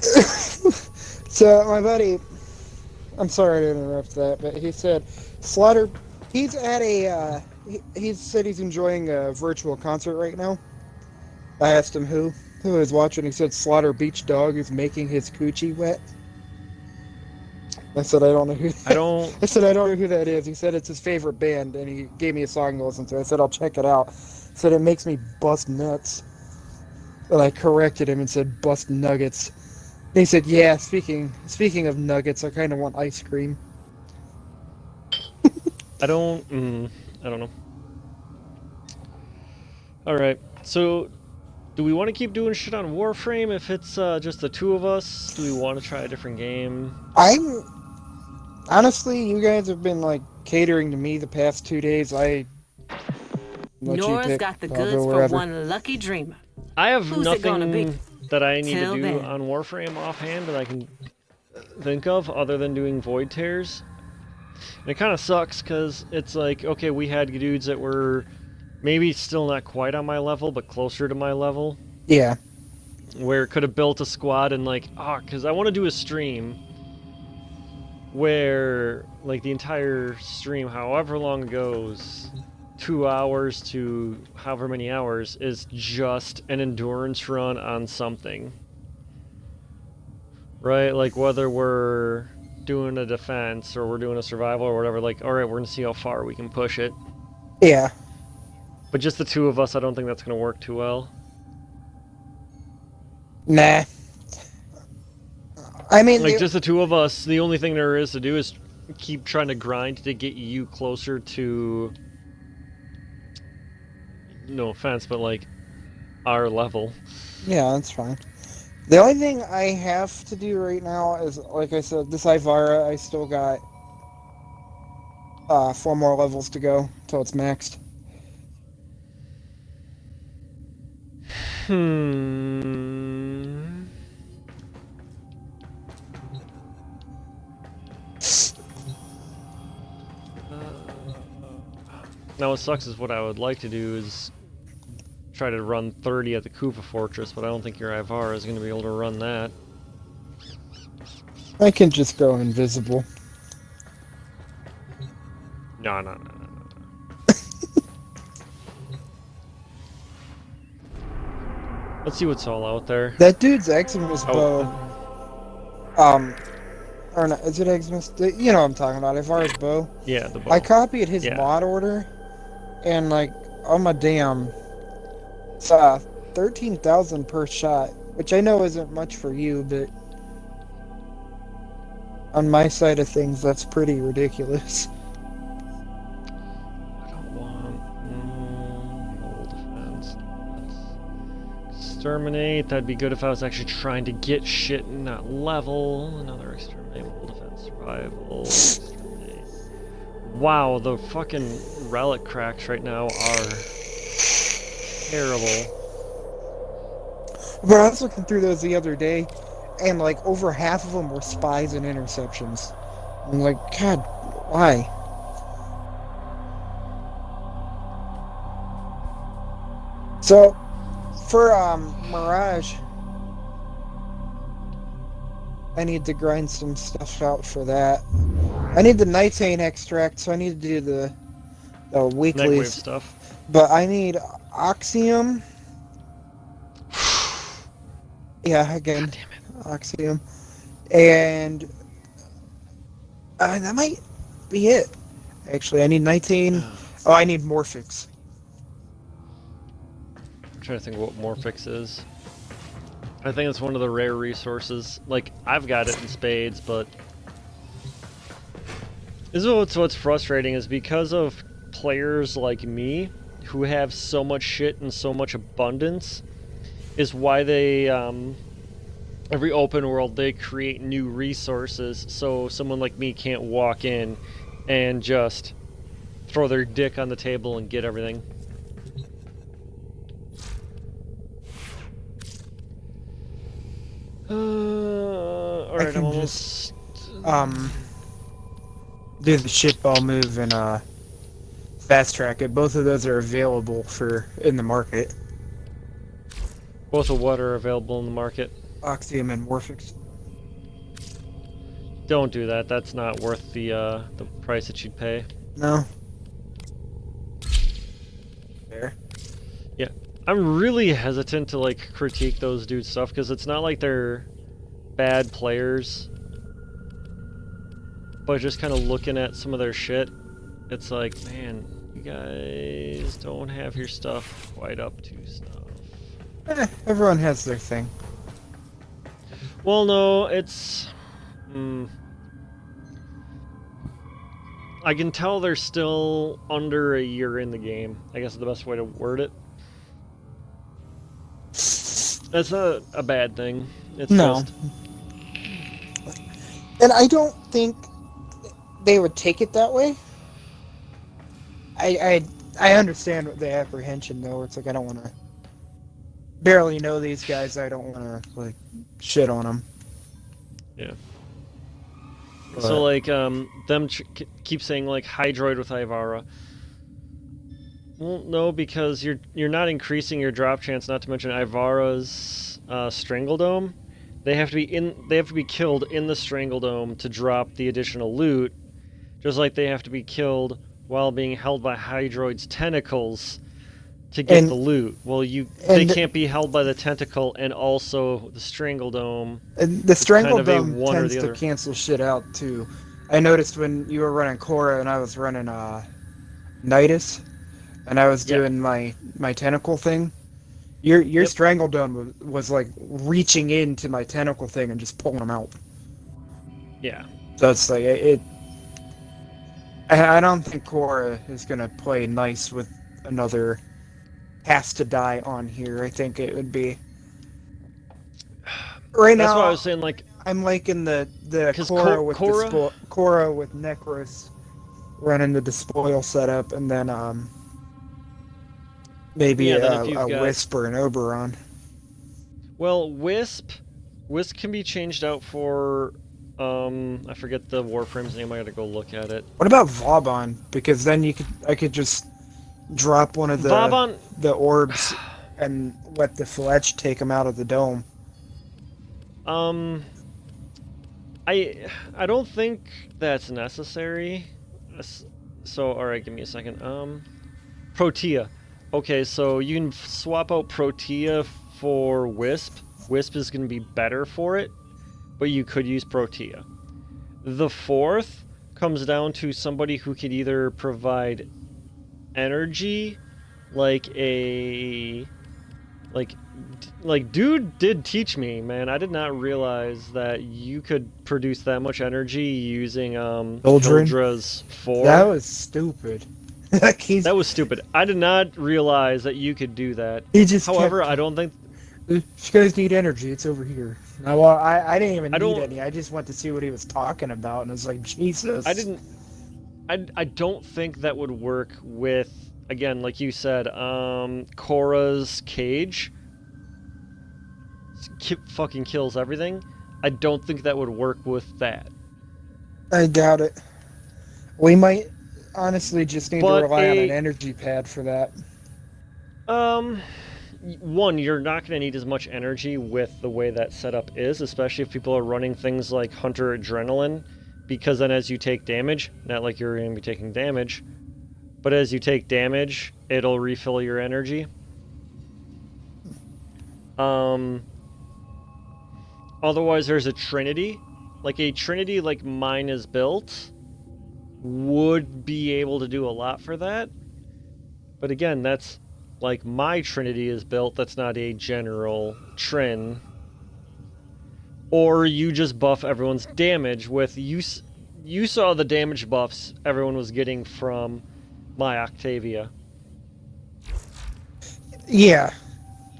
So my buddy, I'm sorry to interrupt that, but he said Slaughter. He's at a. He said he's enjoying a virtual concert right now. I asked him who is watching. He said Slaughter Beach Dog is making his coochie wet. I said I don't know who. I don't. I said I don't know who that is. He said it's his favorite band, and he gave me a song to listen to. I said I'll check it out. He said it makes me bust nuts. And I corrected him and said bust nuggets. And he said, "Yeah, speaking of nuggets, I kind of want ice cream." I don't. I don't know. All right. So, do we want to keep doing shit on Warframe if it's just the two of us? Do we want to try a different game? I'm honestly, you guys have been like catering to me the past 2 days. I let you Nora's pick. got the I'll goods go for wherever. one lucky dreamer. I have Who's it gonna be? nothing that I need Till to do then. on Warframe offhand that I can think of other than doing void tears. And it kind of sucks because it's like, okay, we had dudes that were maybe still not quite on my level, but closer to my level, Yeah, where it could have built a squad and like, because I want to do a stream where like the entire stream, however long it goes, 2 hours to however many hours, is just an endurance run on something. Right? Like whether we're doing a defense or we're doing a survival or whatever, like, alright, we're gonna see how far we can push it. yeah. But just the two of us, I don't think that's gonna work too well. Nah. I mean, Like, just the two of us, the only thing there is to do is keep trying to grind to get you closer to, no offense, but like, our level. yeah, that's fine. The only thing I have to do right now is, like I said, this Ivara. I still got 4 more levels to go until it's maxed. Now what sucks is what I would like to do is try to run 30 at the Kufa Fortress, but I don't think your Ivar is going to be able to run that. I can just go invisible. No. Let's see what's all out there. That dude's Eximus Oh. bow. Or not, is it Eximus? You know what I'm talking about. Ivara's bow. Yeah, the bow. I copied his Yeah. mod order, and like, oh my damn, it's 13,000 per shot, which I know isn't much for you, but on my side of things, that's pretty ridiculous. I don't want mole defense. Let's exterminate. That'd be good if I was actually trying to get shit in that level. Another exterminate, mole defense, survival. Exterminate. Wow, the fucking relic cracks right now are terrible. But I was looking through those the other day, and like over half of them were spies and interceptions. I'm like, God, why? So, for Mirage, I need to grind some stuff out for that. I need the Nightane extract, so I need to do the Nightwave weeklies. stuff. But I need Oxium. Yeah, again, God damn it. Oxium. And that might be it. Actually, I need Nightane. Oh, I need Morphix. I'm trying to think what Morphix is. I think it's one of the rare resources. Like, I've got it in spades, but this is what's frustrating is because of players like me who have so much shit and so much abundance is why they every open world they create new resources so someone like me can't walk in and just throw their dick on the table and get everything. Alright, I'm almost... do the shitball move and fast track it. Both of those are available for in the market. Both of what are available in the market? Oxium and Morphix. Don't do that. That's not worth the price that you'd pay. No. There. Yeah, I'm really hesitant to like critique those dudes' stuff because it's not like they're bad players, but just kind of looking at some of their shit, it's like, man, you guys don't have your stuff quite up to snuff. Everyone has their thing. Well, no, it's. I can tell they're still under a year in the game. I guess is the best way to word it. That's not a bad thing. It's No. just. And I don't think they would take it that way. I understand the apprehension though. It's like I don't want to barely know these guys. I don't want to like shit on them. Yeah. But, So like them keep saying like Hydroid with Ivara. Well, no, because you're not increasing your drop chance. Not to mention Ivara's Strangledome. They have to be killed in the Strangledome to drop the additional loot. Just like they have to be killed while being held by Hydroid's tentacles to get the loot. Well, they can't be held by the tentacle and also the Strangledome. And the Strangledome kind of tends to cancel shit out too. I noticed when you were running Korra and I was running Nidus, and I was doing my tentacle thing. Your Strangledome was like reaching into my tentacle thing and just pulling them out. Yeah. So it's like it. I don't think Korra is gonna play nice with another has to die on here. I think it would be right now. That's why I was saying like I'm liking the Korra with Necros running the despoil setup, and then maybe a Wisp or an Oberon. Well, Wisp can be changed out for I forget the Warframe's name. I gotta go look at it. What about Vauban? Because then I could just drop one of the orbs and let the Fletch take them out of the dome. I don't think that's necessary. So, alright, give me a second. Protea. Okay, so you can swap out Protea for Wisp. Wisp is going to be better for it, but you could use Protea. The fourth comes down to somebody who could either provide energy, like dude did teach me, man. I did not realize that you could produce that much energy using Hildra's 4. That was stupid. That was stupid. I did not realize that you could do that. However, I don't think. If you guys need energy, it's over here. Well, I didn't even need any. I just went to see what he was talking about, and I was like, Jesus. I don't think that would work with, again, like you said, Korra's cage. Fucking kills everything. I don't think that would work with that. I doubt it. We might honestly just need to rely on an energy pad for that. One, you're not going to need as much energy with the way that setup is, especially if people are running things like Hunter Adrenaline, because then as you take damage, not like you're going to be taking damage, but as you take damage, it'll refill your energy. Otherwise, there's a Trinity. Like a Trinity like mine is built would be able to do a lot for that. But again, that's like my Trinity is built. That's not a general Trin. Or you just buff everyone's damage with... You saw the damage buffs everyone was getting from my Octavia. Yeah.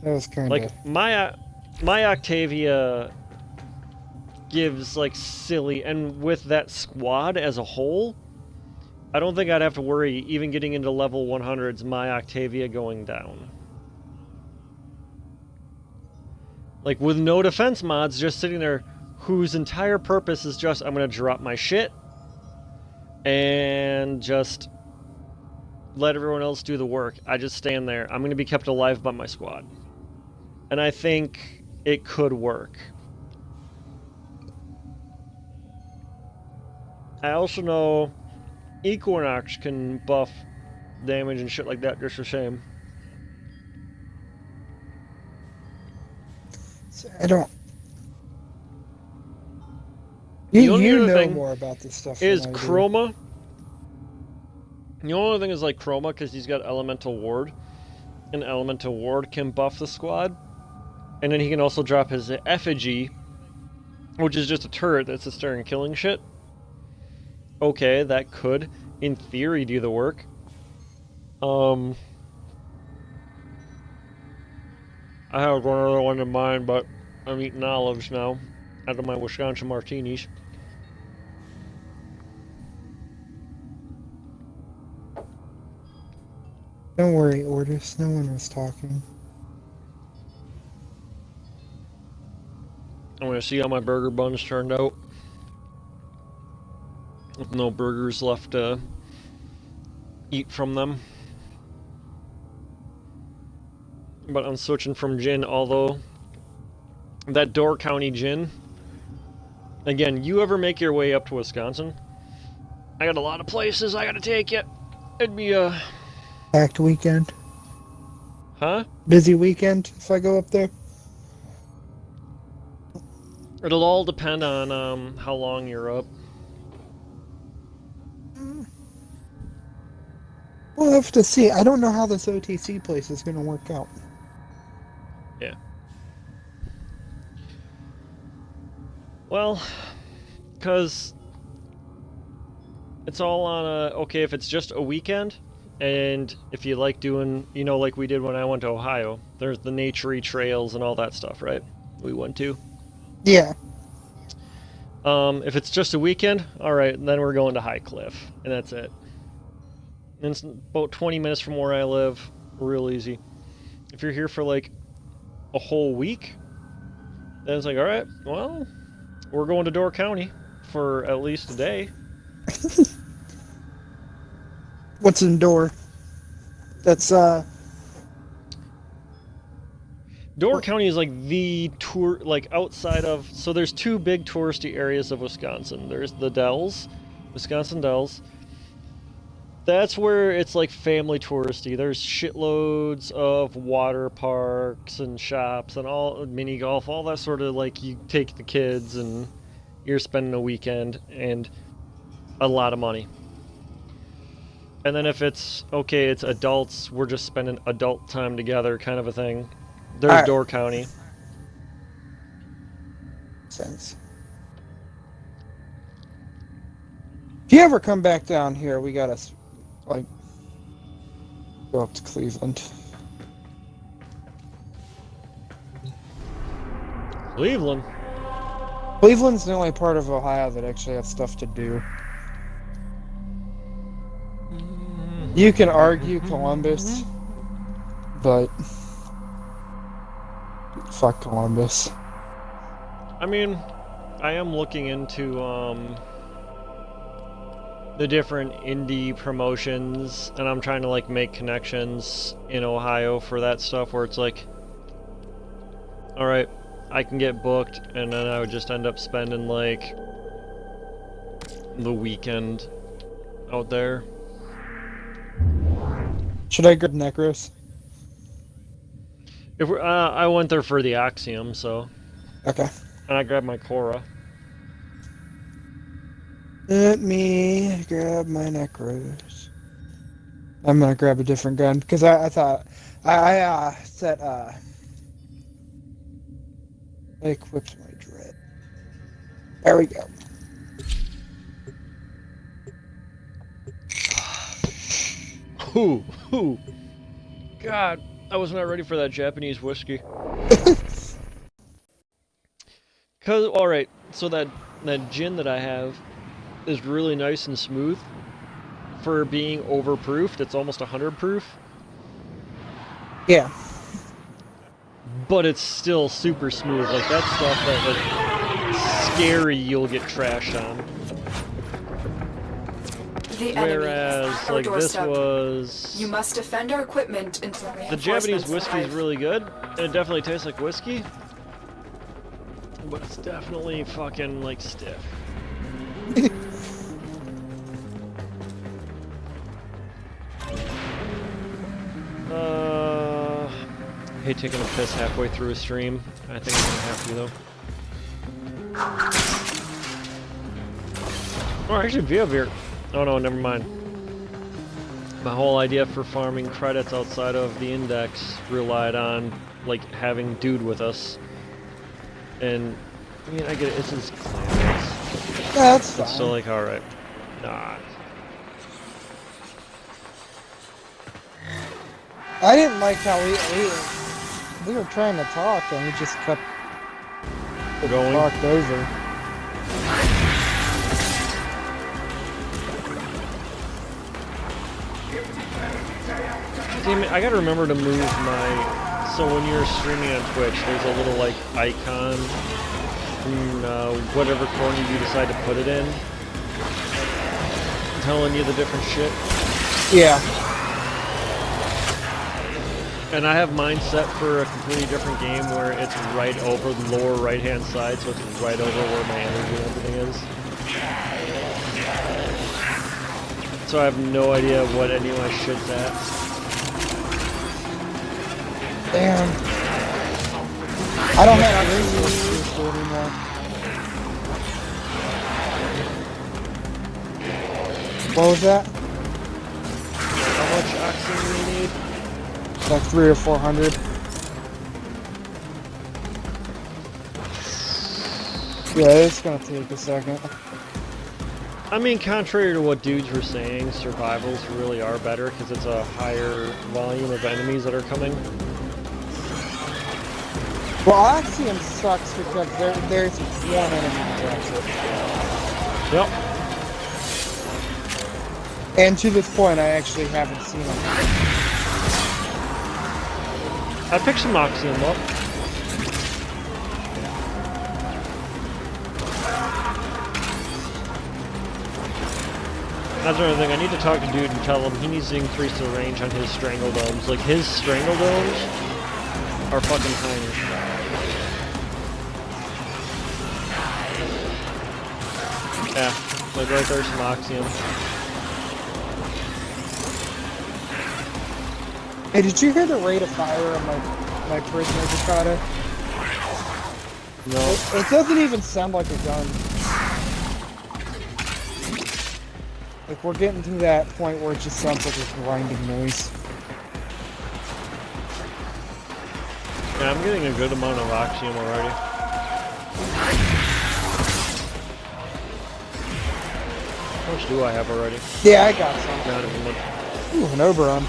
That was kind of... Like, my Octavia gives, like, silly... And with that squad as a whole, I don't think I'd have to worry even getting into level 100s, my Octavia going down. Like, with no defense mods just sitting there, whose entire purpose is just, I'm going to drop my shit and just let everyone else do the work. I just stand there. I'm going to be kept alive by my squad. And I think it could work. I also know Equinox can buff damage and shit like that just the same. So I don't. The only You other know thing more about this stuff is than I do. Chroma. The only thing is like Chroma because he's got Elemental Ward, and Elemental Ward can buff the squad, and then he can also drop his Effigy, which is just a turret that sits there and killing shit. Okay, that could, in theory, do the work. I have one other one in mind, but I'm eating olives now out of my Wisconsin martinis. Don't worry, Ordis. No one was talking. I'm gonna see how my burger buns turned out. With no burgers left to eat from them. But I'm switching from gin, although that Door County gin, again, you ever make your way up to Wisconsin, I got a lot of places I gotta take you. It'd be a... Packed weekend. Huh? Busy weekend if I go up there. It'll all depend on how long you're up. We'll have to see. I don't know how this OTC place is going to work out. Yeah. Well, because it's all on a... Okay, if it's just a weekend, and if you like doing, you know, like we did when I went to Ohio, there's the naturey trails and all that stuff, right? We went to. Yeah. If it's just a weekend, all right, then we're going to High Cliff, and that's it. And it's about 20 minutes from where I live, real easy. If you're here for like a whole week, then it's like, all right, well, we're going to Door County for at least a day. What's in Door? That's Door County is like the tour, like outside of, so there's two big touristy areas of Wisconsin. There's the Dells, Wisconsin Dells. That's where it's like family touristy. There's shitloads of water parks and shops and all mini golf, all that sort of like you take the kids and you're spending a weekend and a lot of money. And then if it's okay, it's adults, we're just spending adult time together kind of a thing. There's Door County. Sense. If you ever come back down here, we gotta like go up to Cleveland. Cleveland? Cleveland's the only part of Ohio that actually has stuff to do. You can argue Columbus, but fuck Columbus. I mean, I am looking into the different indie promotions, and I'm trying to like make connections in Ohio for that stuff where it's like, all right, I can get booked, and then I would just end up spending like the weekend out there. Should I grab Necros? If we're, I went there for the Axiom, so. Okay. And I grabbed my Cora. Let me grab my Necros. I'm gonna grab a different gun because I thought I set I equipped my dread. There we go. Ooh. God, I was not ready for that Japanese whiskey. Cause, alright, so that gin that I have is really nice and smooth. For being overproofed, it's almost 100 proof. Yeah. But it's still super smooth. Like, that stuff that, like, scary you'll get trashed on. Whereas, like, this was... You must defend our equipment until the Japanese whiskey is really good, and it definitely tastes like whiskey, but it's definitely fucking like stiff. I hate taking a piss halfway through a stream. I think I'm gonna have to though. Oh, actually, via beer. Oh no, never mind. My whole idea for farming credits outside of the index relied on like having dude with us. And I mean, I get it. It's his class. That's fine. So like, all right, nah. I didn't like how we were trying to talk and we just kept Going. talked over. Damn it! I gotta remember to move my. So when you're streaming on Twitch, there's a little like icon in whatever corner you decide to put it in, telling you the different shit. Yeah. And I have mine set for a completely different game where it's right over the lower right-hand side, so it's right over where my energy and everything is. So I have no idea what any of my shit's at. Damn. I don't have resources anymore. What was that? How much oxygen do you need? Like 300 or 400. Yeah, it's gonna take a second. I mean, contrary to what dudes were saying, survivals really are better because it's a higher volume of enemies that are coming. Well, Axiom sucks because there's one enemy that's it. Yep. And to this point, I actually haven't seen him. I picked some oxygen up. That's another thing. I need to talk to dude and tell him he needs to increase the range on his strangle domes. Like his strangle domes are fucking tiny. Yeah, like right there's some oxygen. Hey, did you hear the rate of fire on my prisoner Dakota? No. It doesn't even sound like a gun. Like, we're getting to that point where it just sounds like a grinding noise. Yeah, I'm getting a good amount of oxygen already. How much do I have already? Yeah, I got some. Not even much. Ooh, an Oberon.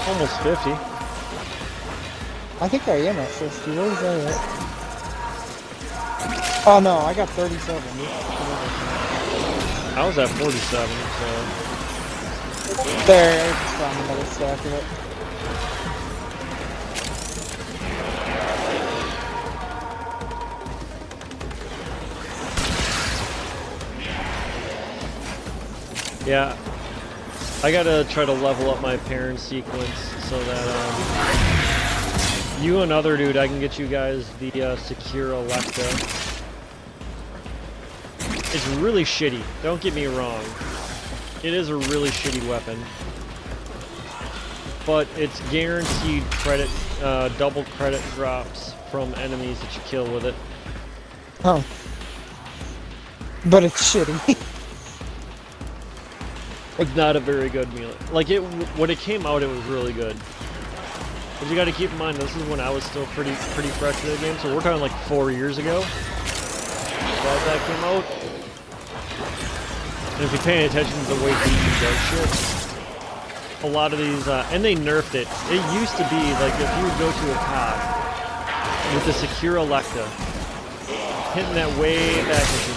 Almost 50. I think I am at 50. Where is that at? Oh no, I got 37. I was at 47, so... There, I just found another stack of it. Yeah, I gotta try to level up my parent sequence so that, you and other dude, I can get you guys the, secure Electa. It's really shitty, don't get me wrong. It is a really shitty weapon. But it's guaranteed credit, double credit drops from enemies that you kill with it. Oh. But it's shitty. It's not a very good melee. Like, when it came out, it was really good. But you gotta keep in mind, this is when I was still pretty fresh in the game, so we're talking like 4 years ago. That came out. And if you're paying attention to the way DE does shit, a lot of these, and they nerfed it. It used to be, like, if you would go to a COD with the secure Electa, hitting that way back into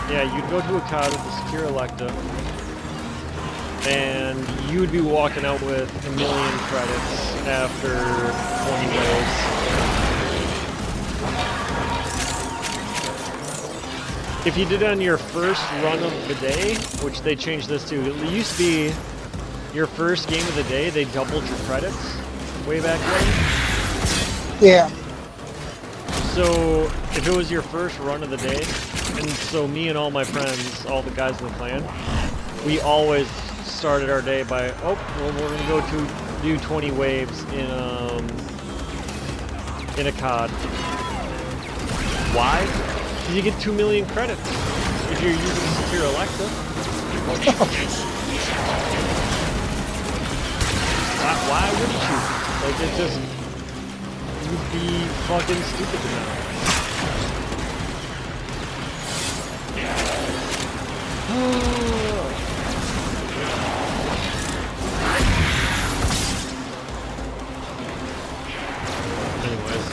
yeah, you'd go to a COD with the secure Electa, and you would be walking out with 1 million credits after 20 waves. If you did it on your first run of the day, which they changed this to, it used to be your first game of the day, they doubled your credits way back when. Yeah. So if it was your first run of the day, and so me and all my friends, all the guys in the clan, we always started our day by, oh, well, we're gonna go to do 20 waves in a COD. Why? Because you get 2 million credits if you're using Secure Alexa. Why wouldn't you? Like, it just, you'd be fucking stupid to know. Anyways,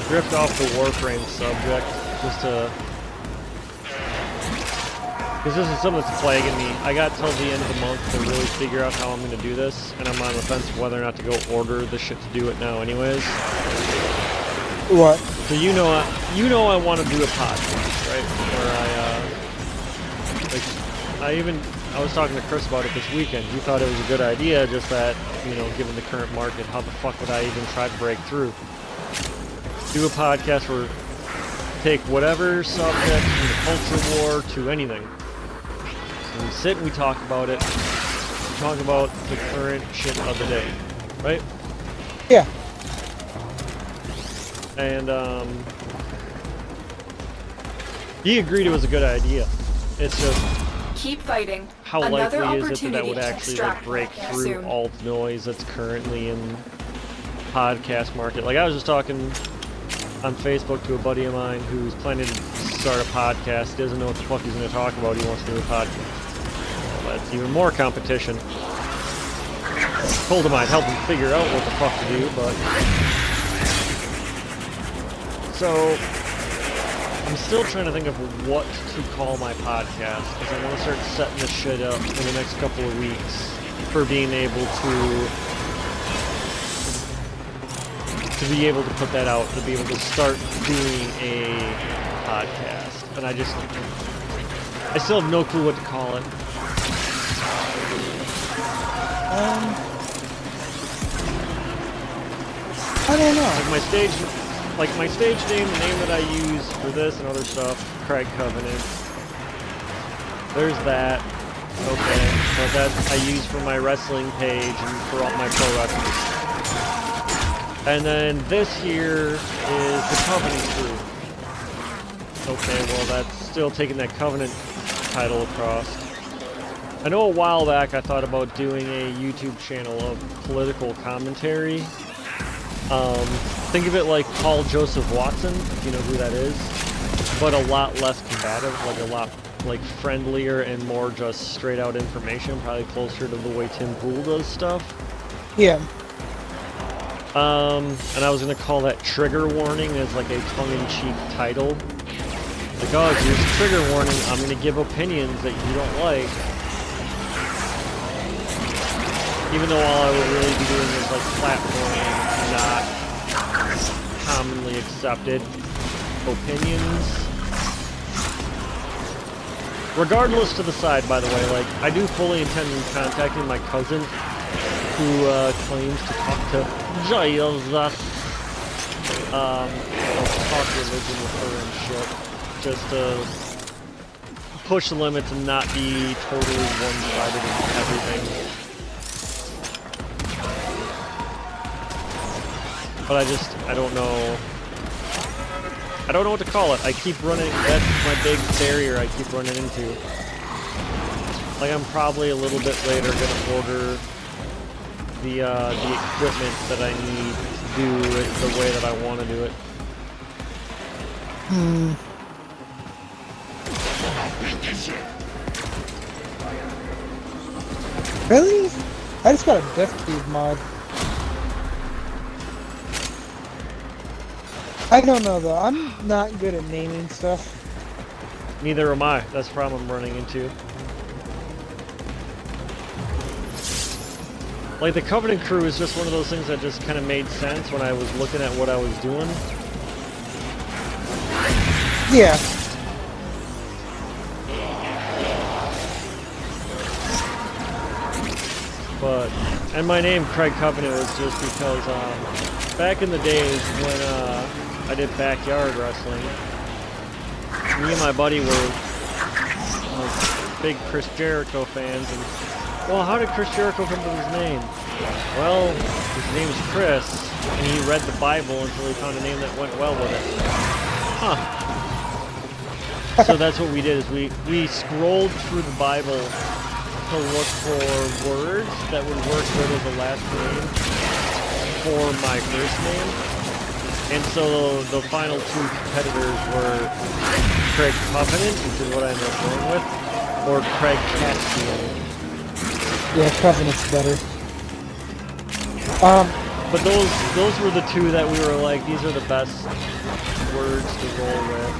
drift off the WarFrame subject, just to, because this is something that's plaguing me. I got till the end of the month to really figure out how I'm going to do this, and I'm on the fence of whether or not to go order the shit to do it now anyways. What? So you know I want to do a podcast, right? Where I was talking to Chris about it this weekend. He thought it was a good idea, just that, you know, given the current market, how the fuck would I even try to break through? Do a podcast where take whatever subject from the culture war to anything. And we sit and we talk about it. We talk about the current shit of the day, right? Yeah. And he agreed it was a good idea. It's just keep fighting. how Another likely is it that opportunity would to actually like extract break through soon. all the noise that's currently in podcast market? Like I was just talking on Facebook to a buddy of mine who's planning to start a podcast. Doesn't know what the fuck he's going to talk about. He wants to do a podcast. Well, that's even more competition. Told him I'd help him figure out what the fuck to do, but so I'm still trying to think of what to call my podcast, because I want to start setting this shit up in the next couple of weeks for being able to be able to put that out, to be able to start doing a podcast. And I still have no clue what to call it. I don't know. Like my stage name, the name that I use for this and other stuff, Craig Covenant. There's that. Okay, but that I use for my wrestling page and for all my pro wrestling. And then this here is the Covenant Crew. Okay, well that's still taking that Covenant title across. I know a while back I thought about doing a YouTube channel of political commentary. Think of it like Paul Joseph Watson, if you know who that is, but a lot less combative, like a lot like friendlier and more just straight out information, probably closer to the way Tim Pool does stuff. Yeah. And I was gonna call that Trigger Warning as like a tongue-in-cheek title. Like, oh, here's a trigger warning, I'm gonna give opinions that you don't like. Even though all I would really be doing is like platforming, not commonly accepted opinions. Regardless to the side, by the way, like, I do fully intend on contacting my cousin who claims to talk to Jesus. I'll talk religion with her and shit. Just to push the limits and not be totally one-sided in everything. But I don't know. I don't know what to call it. I keep running, that's my big barrier I keep running into. Like, I'm probably a little bit later gonna order the equipment that I need to do it the way that I want to do it. Really? I just got a Death Cube mod. I don't know though. I'm not good at naming stuff. Neither am I. That's the problem I'm running into. Like, the Covenant Crew is just one of those things that just kind of made sense when I was looking at what I was doing. Yeah. and my name Craig Covenant was just because back in the days when I did backyard wrestling, me and my buddy were big Chris Jericho fans, and well, how did Chris Jericho come to his name? Well, his name's Chris, and he read the Bible until he found a name that went well with it. Huh. So that's what we did, is we scrolled through the Bible to look for words that would work good as a last name for my first name. And so the final two competitors were Craig Covenant, which is what I ended up going with, or Craig Castiel. Yeah, Covenant's better. But those were the two that we were like, these are the best words to roll with.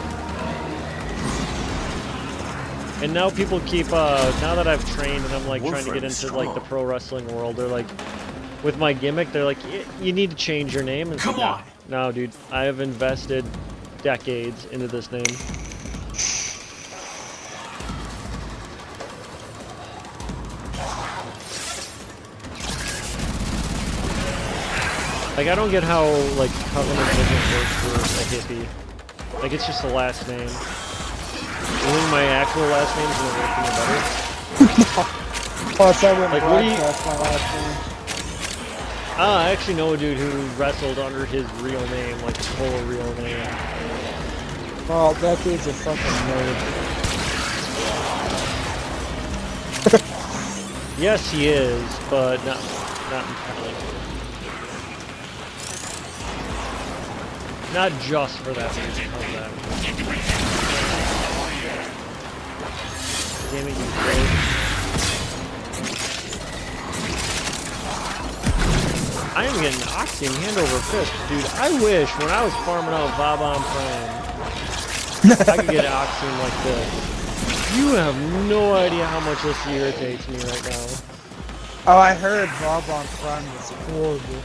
And now people keep, now that I've trained and I'm like trying to get into like the pro wrestling world, they're like, with my gimmick, they're like, you need to change your name. And Come on! No, dude, I have invested decades into this name. Like, I don't get how, like, Covenant doesn't work for a hippie. Like, it's just the last name. You think my actual last name is gonna work any better? Plus, I wouldn't Like, what do you... broadcast my last name. I actually know a dude who wrestled under his real name, like his whole real name. Well, that dude's a fucking nerd. Yes, he is, but not entirely. Not just for that reason. How's that? Damn it, you bitch. I am getting oxy hand over fist, dude. I wish when I was farming out Vabon Prime, I could get oxy like this. You have no idea how much this irritates me right now. Oh, I heard Vabon Prime was horrible.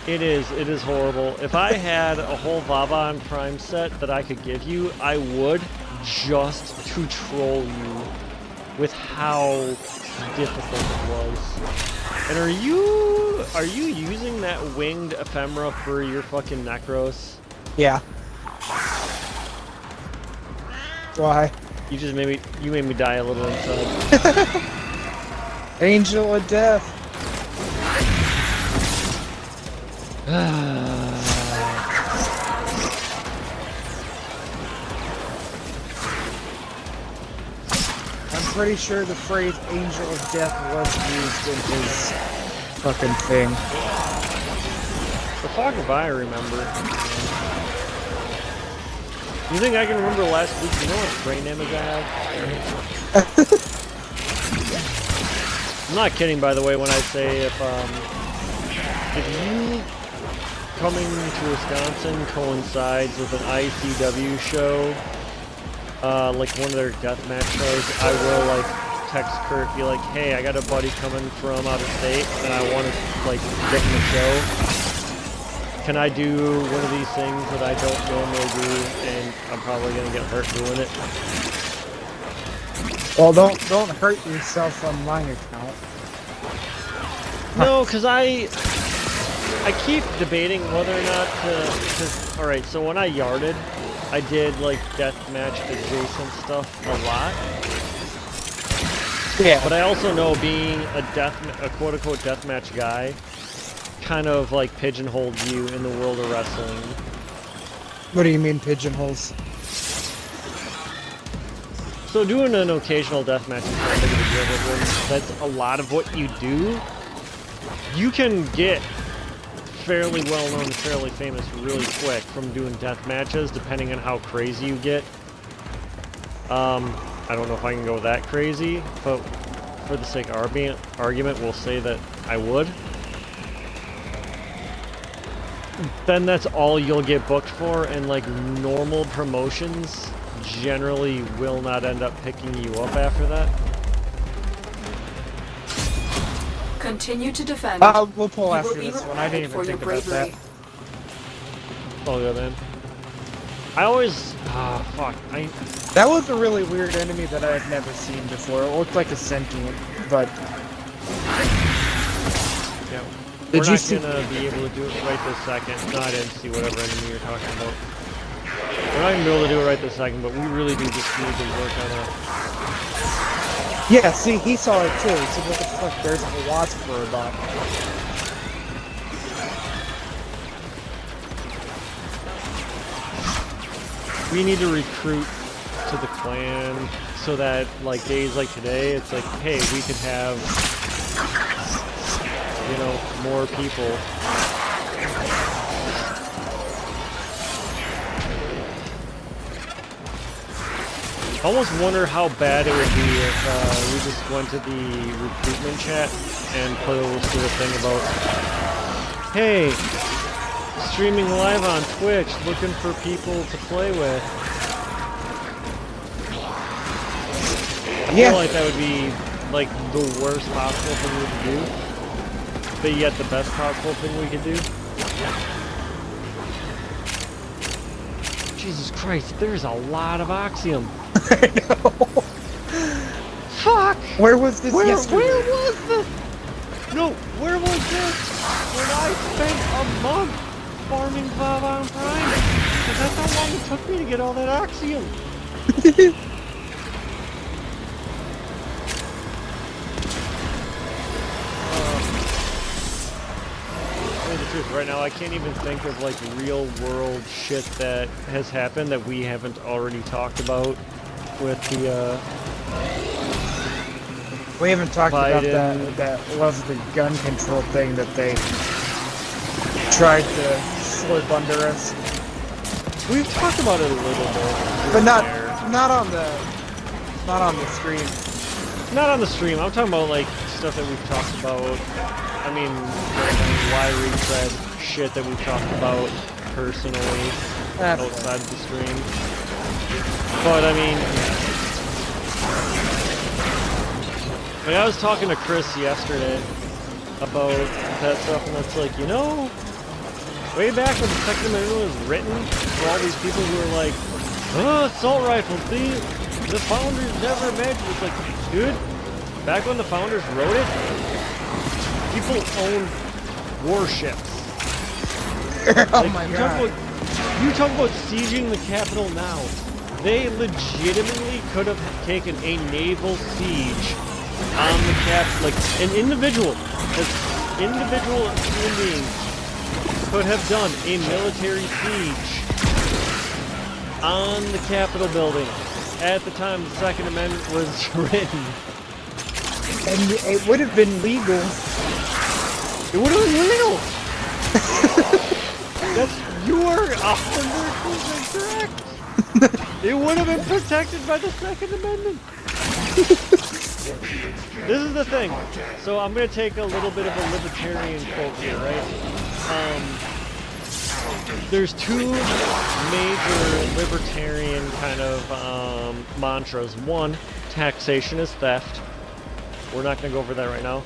It is horrible. If I had a whole Vabon Prime set that I could give you, I would, just to troll you with how difficult it was. And are you using that winged ephemera for your fucking Necros? Yeah. Why? You made me die a little inside. Angel of Death. I'm pretty sure the phrase Angel of Death was used in his fucking thing. The fuck if I remember. You think I can remember last week? You know what brain damage I have? I'm not kidding, by the way, when I say if you coming to Wisconsin coincides with an ICW show, like one of their deathmatch shows, I will like text Kurt, be like, hey, I got a buddy coming from out of state, and I want to like get him a show. Can I do one of these things that I don't normally do, and I'm probably gonna get hurt doing it? Well, don't hurt yourself on my account. No, because I keep debating whether or not to, because, alright, so when I yarded, I did, like, deathmatch adjacent stuff a lot. Yeah. But I also know being a quote-unquote deathmatch guy kind of, like, pigeonholed you in the world of wrestling. What do you mean pigeonholes? So doing an occasional deathmatch is not big of a deal, but when that's a lot of what you do, you can get fairly well-known, fairly famous really quick from doing death matches, depending on how crazy you get. I don't know if I can go that crazy, but for the sake of argument, we'll say that I would. Then that's all you'll get booked for, and like normal promotions generally will not end up picking you up after that. Continue to defend. We'll pull after this one. I didn't even think about that. Oh yeah, man. I always... Ah, fuck. That was a really weird enemy that I've never seen before. It looked like a sentient, but... Yeah. Did We're you not see... gonna be able to do it right this second. No, I didn't see whatever enemy you're talking about. We're not gonna be able to do it right this second, but we really do just need to work on it. Yeah, see, he saw it too, so what the fuck, there's a wasp for about. We need to recruit to the clan so that, like, days like today, it's like, hey, we could have, you know, more people. I almost wonder how bad it would be if we just went to the recruitment chat and posted a thing about, hey, streaming live on Twitch, looking for people to play with. I feel like that would be like the worst possible thing we could do, but yet the best possible thing we could do. Jesus Christ, there's a lot of Oxium. I know. Fuck! Where was this yesterday? Where was this? No, where was this when I spent a month farming Bob on Prime? Because that's how long it took me to get all that Oxium. Tell you the truth, right now I can't even think of like real world shit that has happened that we haven't already talked about with the We haven't talked about Biden. that was the gun control thing that they tried to slip under us. We've talked about it a little bit. But not there. not on the stream. Not on the stream. I'm talking about like stuff that we've talked about. I mean, wiry thread shit that we've talked about personally outside the stream. But I mean, like, I was talking to Chris yesterday about that stuff, and it's like, you know, way back when the Second Amendment was written, for all these people who were like, oh, assault rifles, the founders never imagined. It's like, dude, back when the founders wrote it, people owned warships. Oh Like, my god. you talk about sieging the Capitol now. They legitimately could have taken a naval siege on the like an individual human beings could have done a military siege on the Capitol building at the time the Second Amendment was written. And it would have been legal. It would have been legal. You are 100% correct. It would have been protected by the Second Amendment. This is the thing. So I'm going to take a little bit of a libertarian quote here, right? There's two major libertarian kind of mantras. One, taxation is theft. We're not going to go over that right now.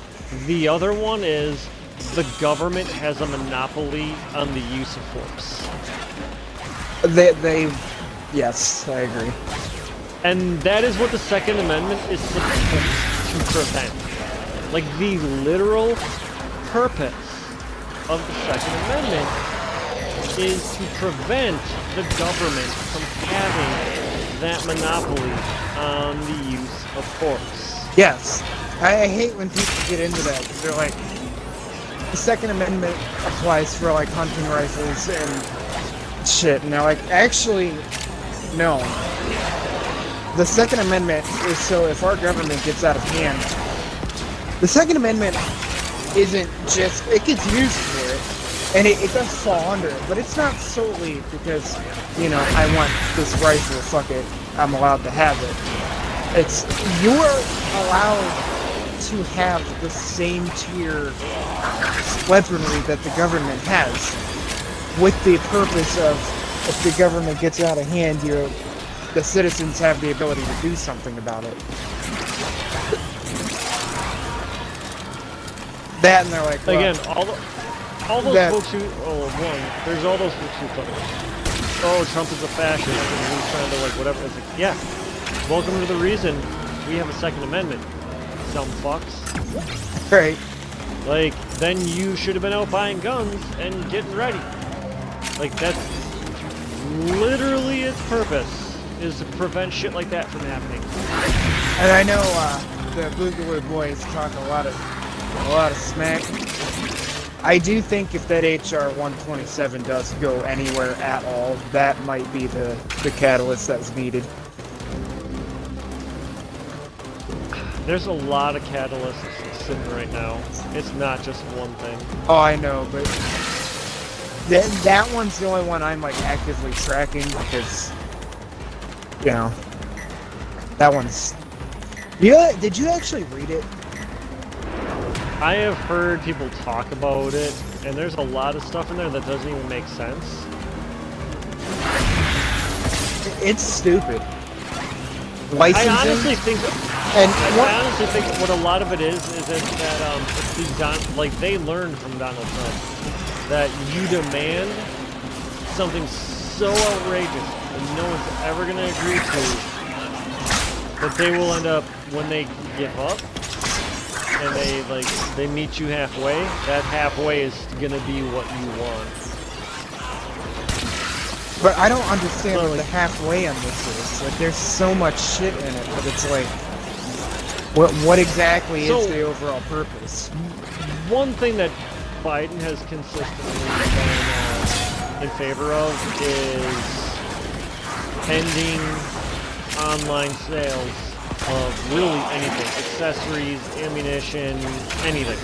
The other one is the government has a monopoly on the use of force. Yes, I agree. And that is what the Second Amendment is supposed to prevent. Like, the literal purpose of the Second Amendment is to prevent the government from having that monopoly on the use of force. Yes. I hate when people get into that because they're like, the Second Amendment applies for like hunting rifles and shit, and they're like, actually, no. The Second Amendment is so if our government gets out of hand, the Second Amendment isn't just, it gets used for it, and it does fall under it, but it's not solely because, you know, I want this rifle, fuck it, I'm allowed to have it. It's, you're allowed to have the same tier weaponry that the government has, with the purpose of, if the government gets out of hand, the citizens have the ability to do something about it. That, and they're like, well, Again, all those folks who, there's all those folks who oh, Trump is a fascist and he's trying to like whatever. It's like, yeah, welcome to the reason we have a Second Amendment, dumb fucks. Right. Like, then you should have been out buying guns and getting ready. Like, that's literally its purpose, is to prevent shit like that from happening. And I know the Boogaloo boys talk a lot of smack. I do think if that HR 127 does go anywhere at all, that might be the catalyst that's needed. There's a lot of catalysts sitting right now. It's not just one thing. Oh, I know, but that one's the only one I'm like actively tracking because, you know, that one's. Yeah, did you actually read it? I have heard people talk about it, and there's a lot of stuff in there that doesn't even make sense. It's stupid. Licensing. I honestly think, And I honestly think what a lot of it is that it's like they learned from Donald Trump that you demand something so outrageous and no one's ever going to agree to that they will end up when they give up and they meet you halfway. That halfway is going to be what you want. But I don't understand what the halfway on this is. Like, there's so much shit in it, but it's like, what exactly is the overall purpose? One thing that Biden has consistently been in favor of is ending online sales of really anything. Accessories, ammunition, anything.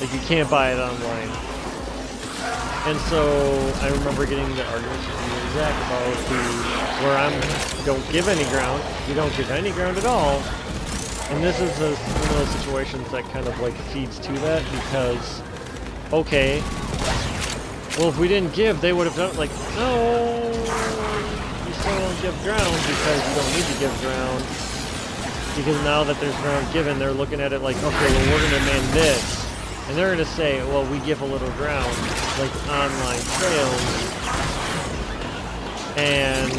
Like, you can't buy it online. And so I remember getting the arguments with you and Zach about where don't give any ground. You don't give any ground at all. And this is one of those situations that kind of like feeds to that because, okay, well, if we didn't give, they would have done it. Like, no, you still don't give ground because you don't need to give ground. Because now that there's ground given, they're looking at it like, okay, well, we're going to demand this. And they're going to say, well, we give a little ground, like online sales, and,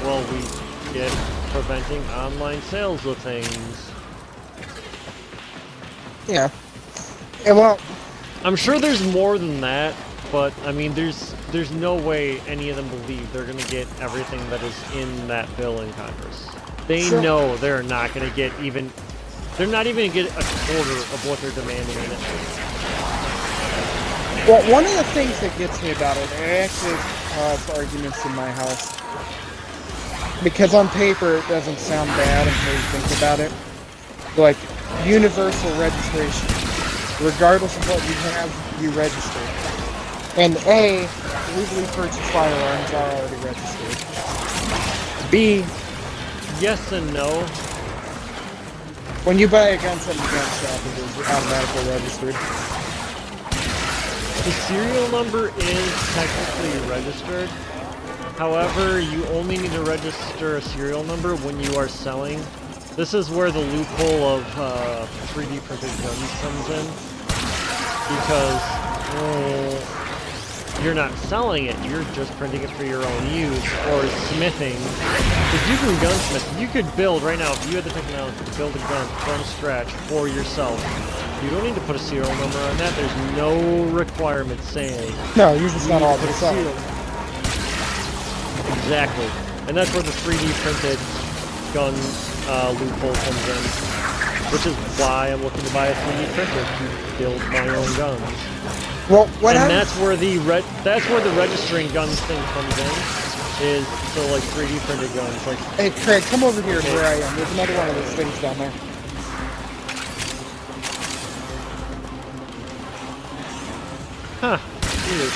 well, we get preventing online sales of things. Yeah. And well, I'm sure there's more than that, but, I mean, there's no way any of them believe they're going to get everything that is in that bill in Congress. They know they're not going to get even... They're not even going to get a quarter of what they're demanding in it. Well, one of the things that gets me about it, it actually caused arguments in my house. Because on paper, it doesn't sound bad until you think about it. Like, universal registration. Regardless of what you have, you register. And A, legally purchased firearms are already registered. B, yes and no. When you buy a gun from the gun shop, it is automatically registered. The serial number is technically registered. However, you only need to register a serial number when you are selling. This is where the loophole of 3D printed guns comes in. Because you're not selling it, you're just printing it for your own use, or smithing. Because you can gunsmith, you could build, right now, if you had the technology to build a gun from scratch for yourself, you don't need to put a serial number on that, there's no requirement saying. No, you're just not all the serial. Exactly. And that's where the 3D printed gun loophole comes in. Which is why I'm looking to buy a 3D printer to build my own guns. Well, that's where the registering guns thing comes in. Is so like 3D printed guns. Like, hey Craig, come over here where I am. There's another one of those things down there. Huh. Weird.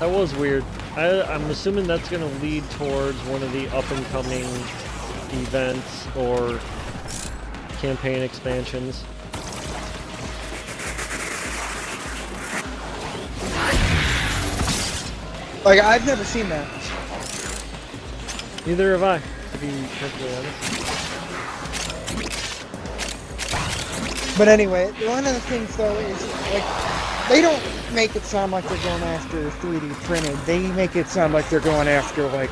That was weird. I'm assuming that's going to lead towards one of the up-and-coming events or campaign expansions. Like, I've never seen that. Neither have I, to be perfectly honest. But anyway, one of the things though is like they don't make it sound like they're going after 3D printed. They make it sound like they're going after like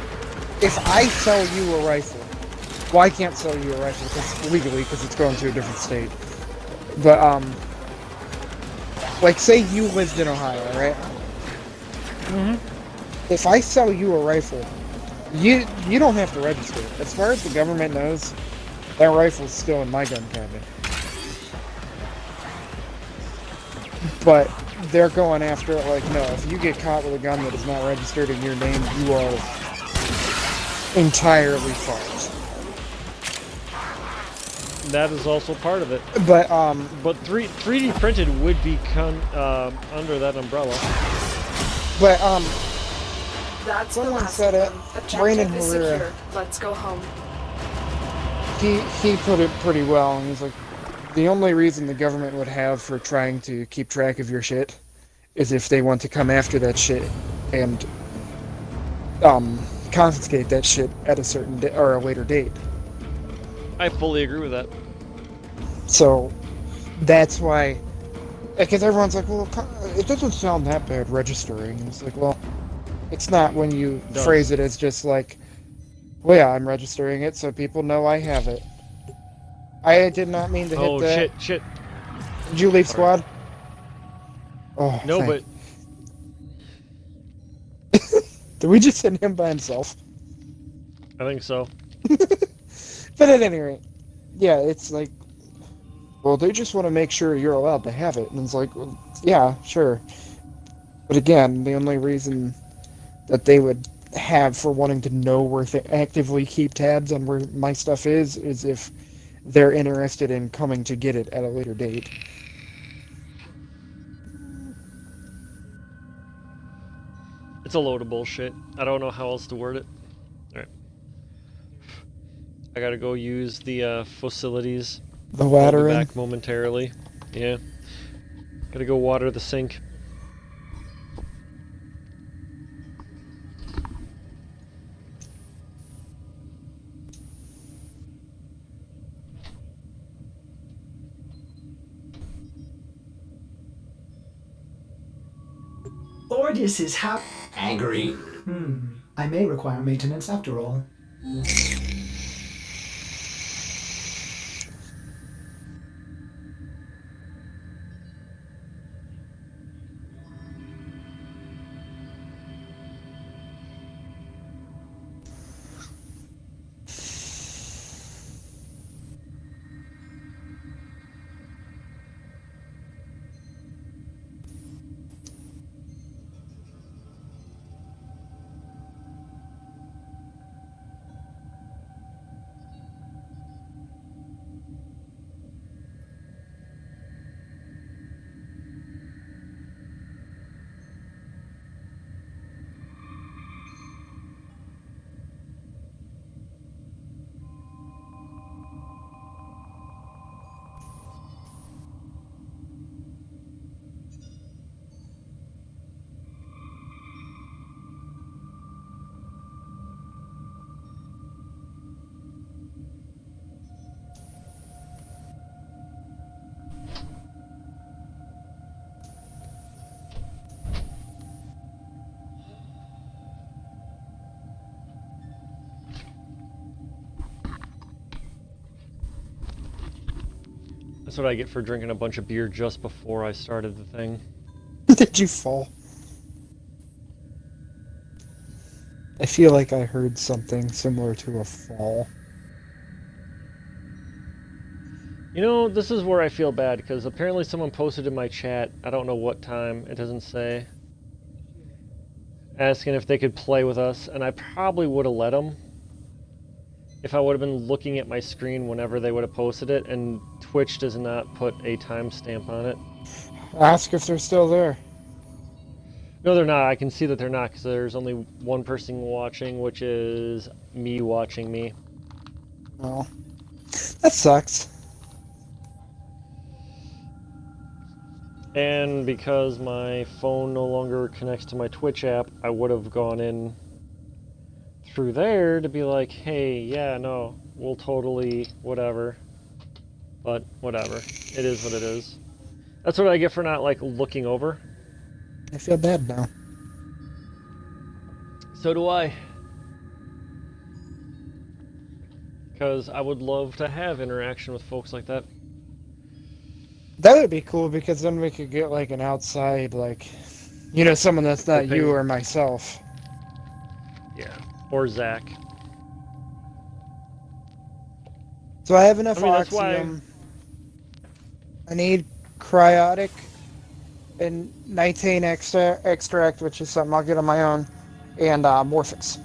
if I sell you a rifle, well I can't sell you a rifle because legally because it's going to a different state. But like say you lived in Ohio, right? If I sell you a rifle, you don't have to register it. As far as the government knows, that rifle's still in my gun cabinet. But they're going after it like, no, if you get caught with a gun that is not registered in your name, you are entirely fucked. That is also part of it. But 3D printed would be under that umbrella. But That's someone the last said it. Objective Brandon is Herrera. secure. Let's go home. he put it pretty well, and he's like, the only reason the government would have for trying to keep track of your shit is if they want to come after that shit and confiscate that shit at a certain or a later date. I fully agree with that. So that's why, because everyone's like, well, it doesn't sound that bad registering. And it's like, well, it's not when you phrase it as just like, well, yeah, I'm registering it so people know I have it. I did not mean to hit that. Oh, shit. Did you leave squad? Oh, No, thank. Did we just send him by himself? I think so. But at any rate, yeah, it's like, well, they just want to make sure you're allowed to have it. And it's like, well, yeah, sure. But again, the only reason that they would have for wanting to know where they actively keep tabs on where my stuff is if they're interested in coming to get it at a later date. It's a load of bullshit. I don't know how else to word it. Alright. I gotta go use the facilities. The I'll ladder be in. back momentarily. Yeah. Gotta go water the sink. Ordis is angry. I may require maintenance after all. That's what I get for drinking a bunch of beer just before I started the thing. Did you fall? I feel like I heard something similar to a fall. You know, this is where I feel bad, because apparently someone posted in my chat, I don't know what time, it doesn't say, asking if they could play with us, and I probably would have let them if I would have been looking at my screen whenever they would have posted it, and Twitch does not put a timestamp on it. Ask if they're still there. No, they're not. I can see that they're not, because there's only one person watching, which is me watching me. Oh. That sucks. And because my phone no longer connects to my Twitch app, I would have gone in through there to be like, hey, yeah, no, we'll totally, whatever. But whatever. It is what it is. That's what I get for not, like, looking over. I feel bad now. So do I. Because I would love to have interaction with folks like that. That would be cool because then we could get like an outside, like, someone that's not you or myself. Yeah. Or Zach. So I have enough that's oxium. I need cryotic and nitane extract, which is something I'll get on my own, and Morphix.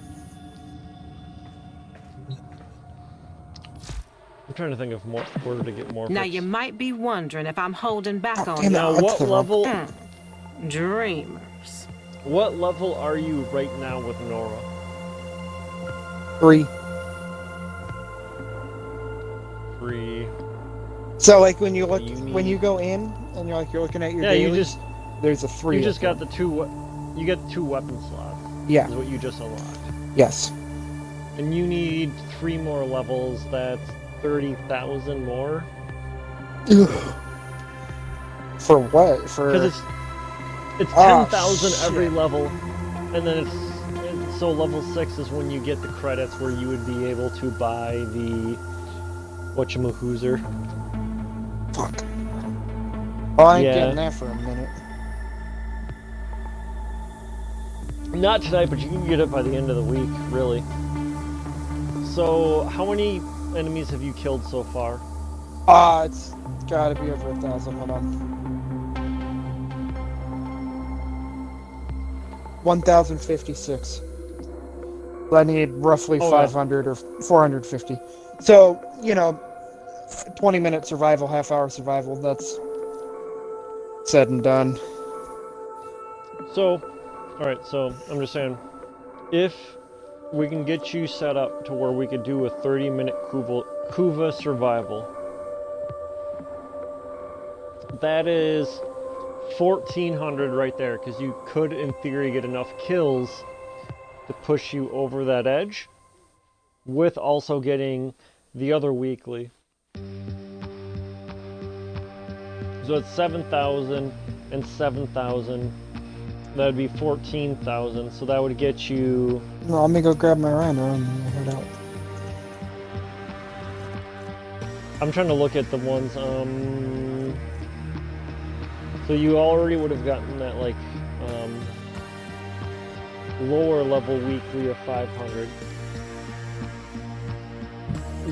I'm trying to think of where to get more. Now you might be wondering if I'm holding back on damn it, you. Now, what level? Dreamers. What level are you right now with Nora? 3. 3. So like when you look, when you go in and you're looking at your dailies, there's a 3. You just got the 2. You get 2 weapon slots. Yeah. Is what you just unlocked. Yes. And you need 3 more levels. That's 30,000 more. For what? Because it's 10,000 every level, and then so level 6 is when you get the credits where you would be able to buy the whatchamahoozer. Fuck. Well, I ain't Yeah. getting that for a minute. Not tonight, but you can get it by the end of the week, really. So, how many enemies have you killed so far? It's gotta be over 1,000. Hold on. 1,056. I need roughly 500 or 450. So, 20-minute survival, half-hour survival, that's said and done. So, alright, so I'm just saying, if we can get you set up to where we could do a 30-minute Kuva survival, that is 1,400 right there, because you could, in theory, get enough kills to push you over that edge, with also getting the other weekly. So it's 7,000 and 7,000. That'd be 14,000. So that would get you. No, let me go grab my rhino and head out. I'm trying to look at the ones. So you already would have gotten that lower level weekly of 500.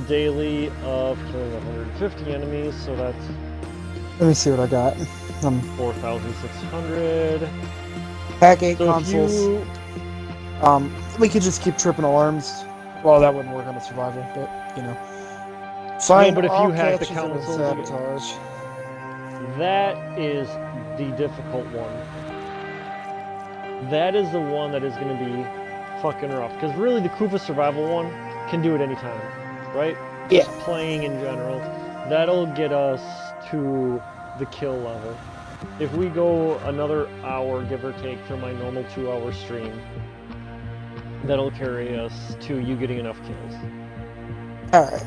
Daily of killing 150 enemies. So that's. Let me see what I got. 4,600. Pack 8 So consoles. We could just keep tripping alarms. Well, that wouldn't work on a survivor, but Fine. No, but if all you hack the catches and console, sabotage. That is the difficult one. That is the one that is going to be fucking rough. Because really, the Kuva survival one can do it anytime, right? Yeah. Just playing in general. That'll get us to the kill level. If we go another hour, give or take, for my normal 2-hour stream, that'll carry us to you getting enough kills. Alright.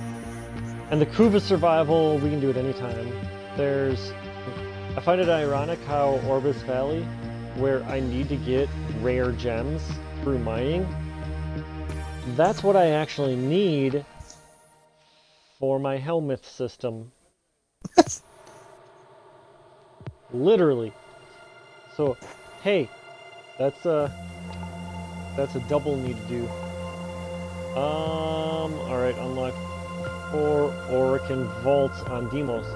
And the Kuva survival, we can do it anytime. I find it ironic how Orbis Valley, where I need to get rare gems through mining, that's what I actually need for my Helmuth system. Literally. So, hey, that's a double need to do. Alright, unlock 4 Orican Vaults on Deimos.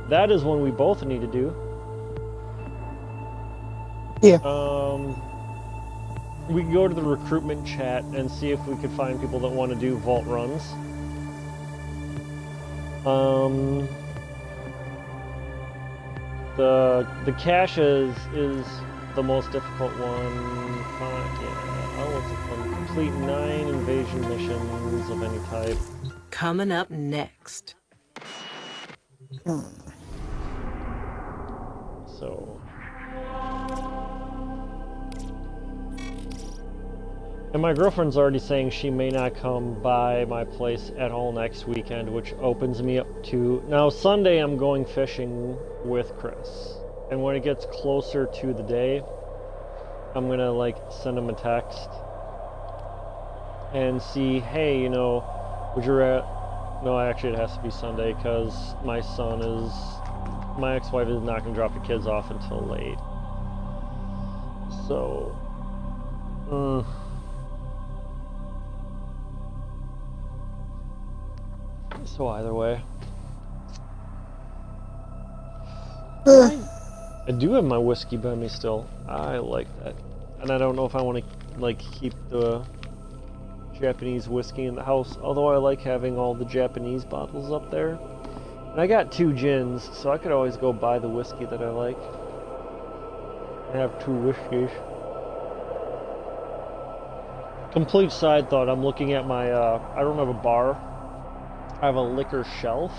That is one we both need to do. Yeah. We can go to the recruitment chat and see if we could find people that want to do vault runs. The caches is the most difficult one. What's it called? Complete 9 invasion missions of any type. Coming up next. So And my girlfriend's already saying she may not come by my place at all next weekend, which opens me up to... Now, Sunday I'm going fishing with Chris. And when it gets closer to the day, I'm gonna, like, send him a text and see, hey, you know, would you No, actually it has to be Sunday, because my son is... My ex-wife is not gonna drop the kids off until late. So... So either way. I do have my whiskey by me still. I like that. And I don't know if I want to, like, keep the Japanese whiskey in the house, although I like having all the Japanese bottles up there. And I got 2 gins, so I could always go buy the whiskey that I like. I have 2 whiskeys. Complete side thought, I'm looking at my, I don't have a bar. I have a liquor shelf.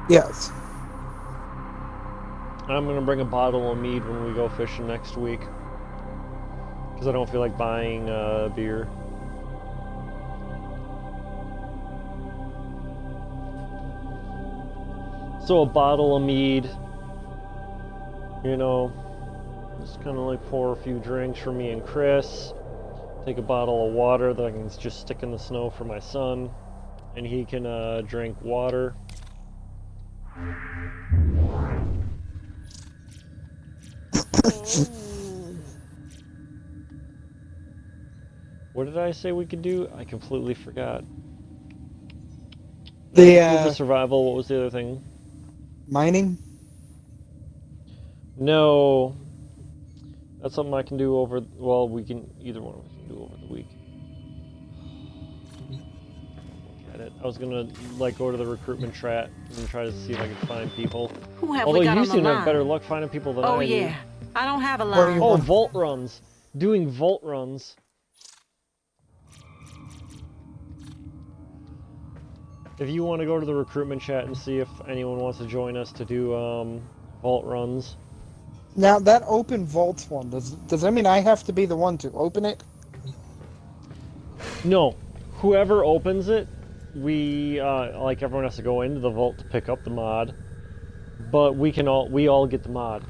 Yes. I'm gonna bring a bottle of mead when we go fishing next week. Because I don't feel like buying beer. So a bottle of mead, you know, just kind of like pour a few drinks for me and Chris. Take a bottle of water that I can just stick in the snow for my son, and he can drink water. What did I say we could do? I completely forgot. The survival. What was the other thing? Mining? No. That's something I can do over... Well, we can... Either one of us can do over the week. Look at it. I was gonna, like, go to the recruitment chat and try to see if I could find people. Who have Although we got you on the seem to have line? better luck finding people than I do. yeah. I don't have a What do you line. Oh, want? vault runs. Doing vault runs. If you want to go to the recruitment chat and see if anyone wants to join us to do vault runs. Now, that open vault one, does that mean I have to be the one to open it? No. Whoever opens it, we, like, everyone has to go into the vault to pick up the mod. But we all get the mod.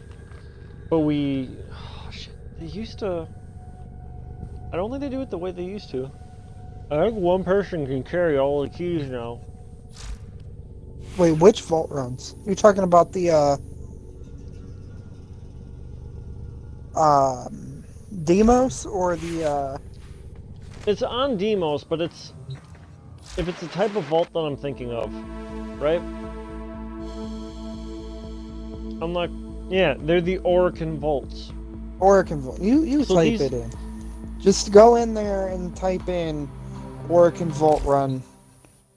But we... Oh, shit. They used to... I don't think they do it the way they used to. I think one person can carry all the keys now. Wait, which vault runs? You're talking about the, Demos or the, It's on Demos, but it's... If it's the type of vault that I'm thinking of, right? I'm like... Yeah, they're the Oracle vaults. Oracle Vault. You So type it in. Just go in there and type in Oracle Vault Run,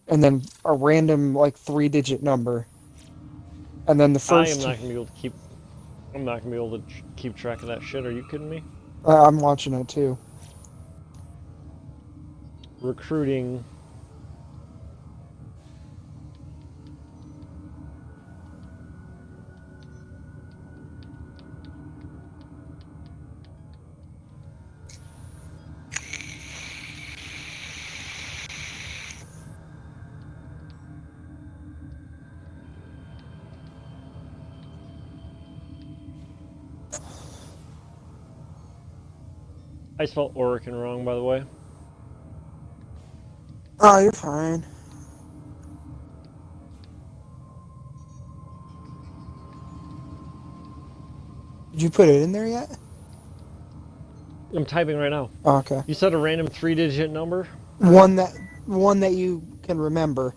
and then a random, like, 3-digit number. And then the first... I'm not gonna be able to keep... I'm not gonna be able to keep track of that shit. Are you kidding me? I'm watching it, too. Recruiting... I spelled Oracle wrong, by the way. Oh, you're fine. Did you put it in there yet? I'm typing right now. Oh, okay. You said a random 3-digit number? One that you can remember.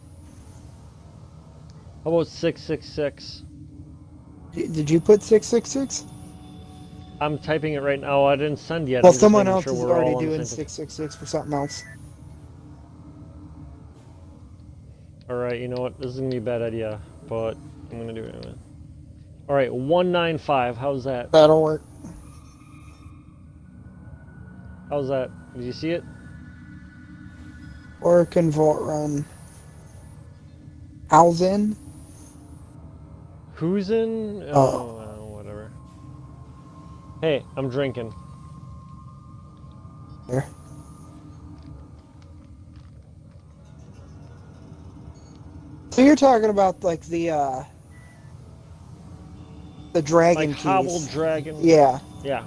How about 666? Did you put 666? I'm typing it right now. I didn't send yet. Well, I'm just someone making else sure is we're all already on the doing same page. 666 for something else. Alright, you know what? This is gonna be a bad idea, but I'm gonna do it anyway. Alright, 195. How's that? That'll work. How's that? Did you see it? Oracle Vault Run. How's in? Who's in? Oh. Whatever. Hey, I'm drinking. There. So you're talking about like the dragon Like keys. hobbled dragon. Yeah. Yeah.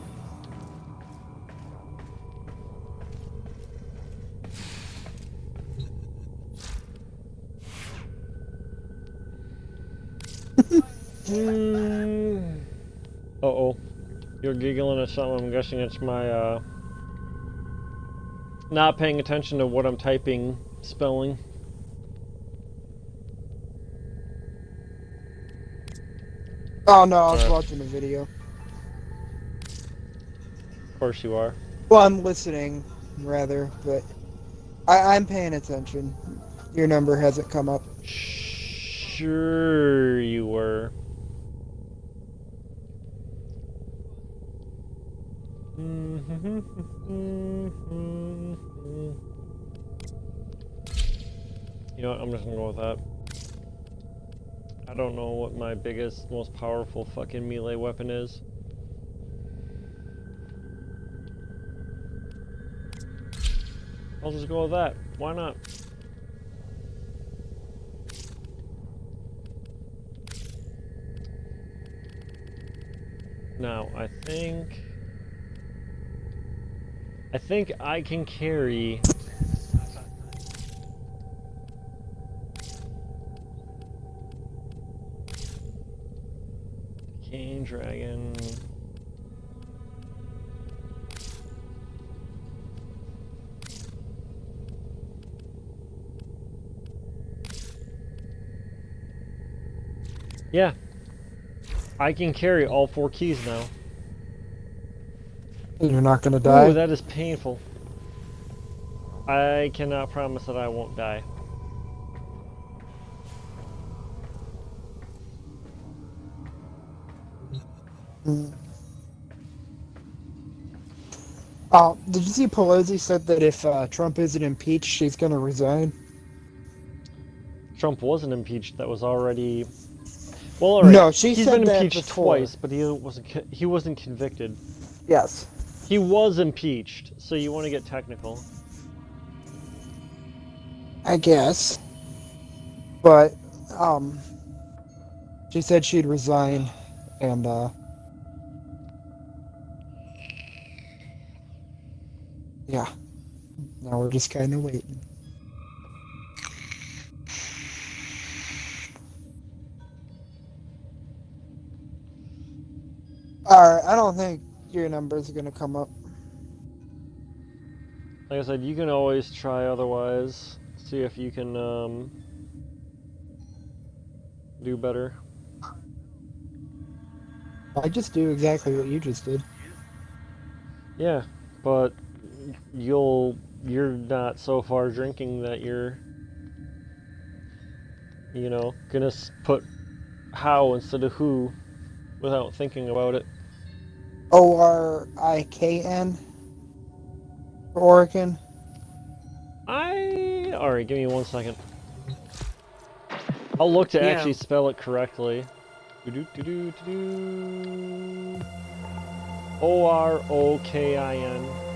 Uh-oh. You're giggling at something. I'm guessing it's my, not paying attention to what I'm typing, spelling. Oh no, I was watching a video. Of course you are. Well, I'm listening, rather, but I'm paying attention. Your number hasn't come up. Sure you were. You know what, I'm just gonna go with that. I don't know what my biggest, most powerful fucking melee weapon is. I'll just go with that. Why not? Now, I think I can carry Cane Dragon. Yeah. I can carry all 4 keys now. You're not gonna die? Ooh, that is painful. I cannot promise that I won't die. Did you see Pelosi said that if Trump isn't impeached, she's gonna resign? Trump wasn't impeached. That was already... Well, alright. No, she He's said been that impeached before. twice, but he wasn't convicted. Yes. He was impeached, so you want to get technical. I guess. But, she said she'd resign, and, yeah. Now we're just kind of waiting. Alright, I don't think your number's gonna come up. Like I said, you can always try otherwise. See if you can, do better. I just do exactly what you just did. Yeah, but you're not so far drinking that you're, you know, gonna put how instead of who without thinking about it. ORIKN? For Oregon? Alright, give me 1 second. I'll look to actually spell it correctly. OROKIN.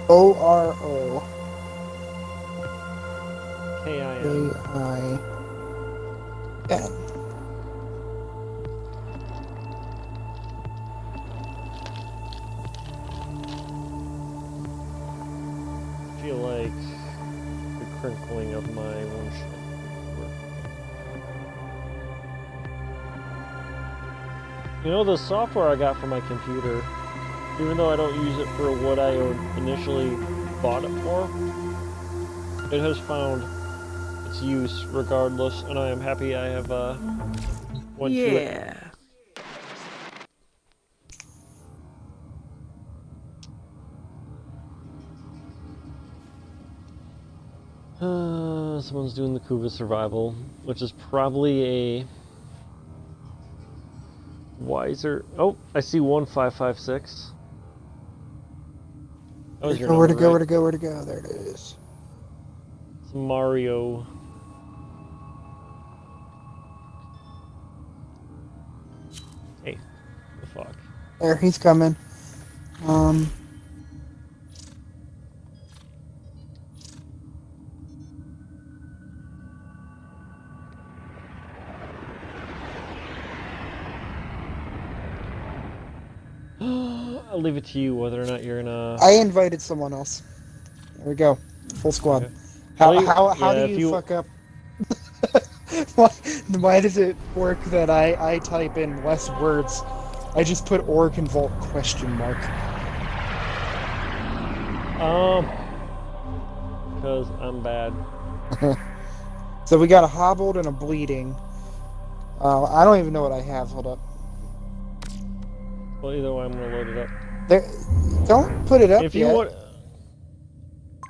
ORO. KIN. KIN. I feel like the crinkling of my own shit. You know, the software I got for my computer, even though I don't use it for what I initially bought it for, it has found its use regardless, and I am happy I have went to it. Someone's doing the Kuva survival, which is probably a wiser. Oh, I see 1556. That was your number, Where to go, right? where to go, where to go? There it is. It's Mario. Hey, the fuck. There, he's coming. I'll leave it to you whether or not you're gonna. I invited someone else. There we go. Full squad. Okay. How Well, how yeah, do if you you- fuck up? why does it work that I type in less words? I just put orc and vault question mark. Because I'm bad. So we got a hobbled and a bleeding. I don't even know what I have. Hold up. Well, either way, I'm gonna load it up. There, don't put it up If you yet. want.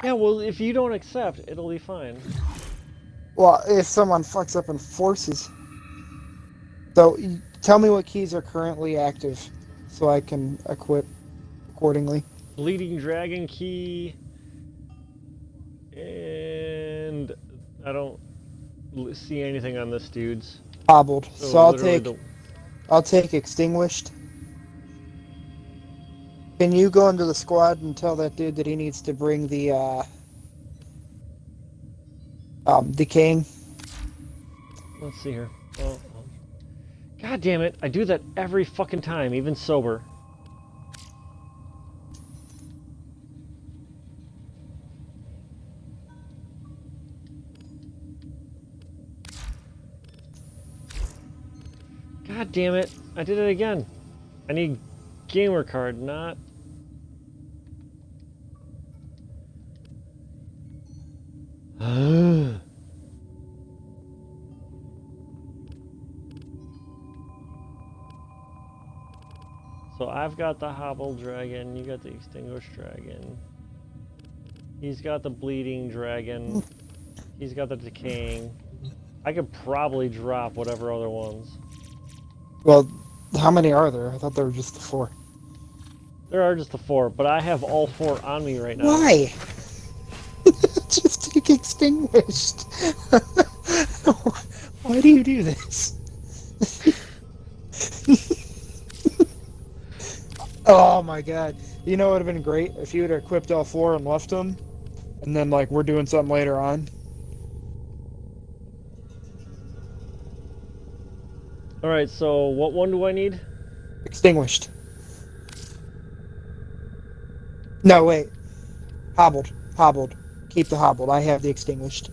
Yeah, well, if you don't accept, it'll be fine. Well, if someone fucks up and forces. So, tell me what keys are currently active, so I can equip accordingly. Bleeding Dragon key. And I don't see anything on this dude's. Hobbled. So literally I'll take extinguished. Can you go into the squad and tell that dude that he needs to bring the decaying? Let's see here. Oh. God damn it! I do that every fucking time, even sober. God damn it! I did it again. I need gamer card, not. So I've got the hobbled dragon, you got the extinguished dragon. He's got the bleeding dragon. He's got the decaying. I could probably drop whatever other ones. Well, how many are there? I thought there were just the 4. There are just the 4, but I have all 4 on me right now. Why? Just take extinguished. Why do you do this? Oh my god. You know what would have been great? If you would have equipped all 4 and left them, and then, like, we're doing something later on. Alright, so what one do I need? Extinguished. No, wait. Hobbled. Hobbled. Keep the hobbled. I have the extinguished.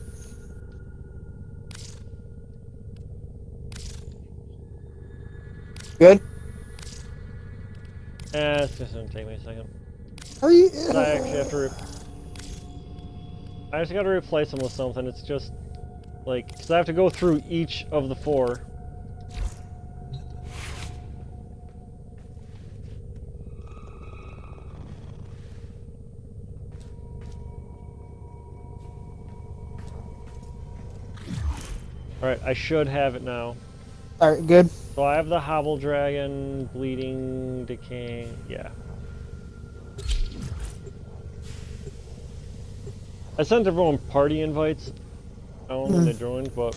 Good? It's just gonna take me a second. Are you... I actually have to I just gotta replace them with something. It's just, like, because I have to go through each of the 4. Alright, I should have it now. Alright, good. So I have the hobble dragon, bleeding, decaying, yeah. I sent everyone party invites. I don't know when they joined, but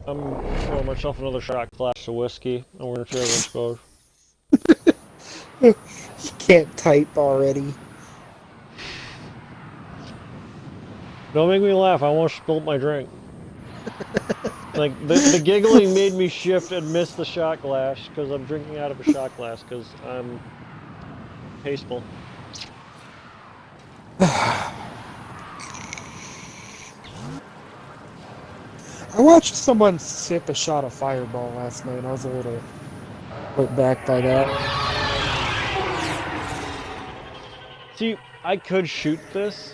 I'm pouring myself another shot glass of whiskey, and we're gonna share this goes. You can't type already. Don't make me laugh. I almost spilled my drink. Like the giggling made me shift and miss the shot glass because I'm drinking out of a shot glass because I'm tasteful. I watched someone sip a shot of Fireball last night. I was a little put back by that. See, I could shoot this.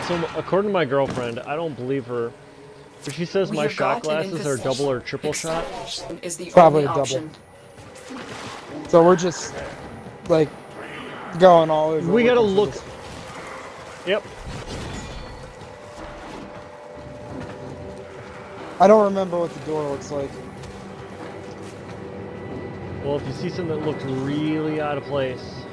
So according to my girlfriend, I don't believe her, but she says my shot glasses are double or triple shot. Is the Probably only double. option. So we're just, like, going all over. We gotta looking for look. this. Yep. I don't remember what the door looks like. Well, if you see something that looks really out of place.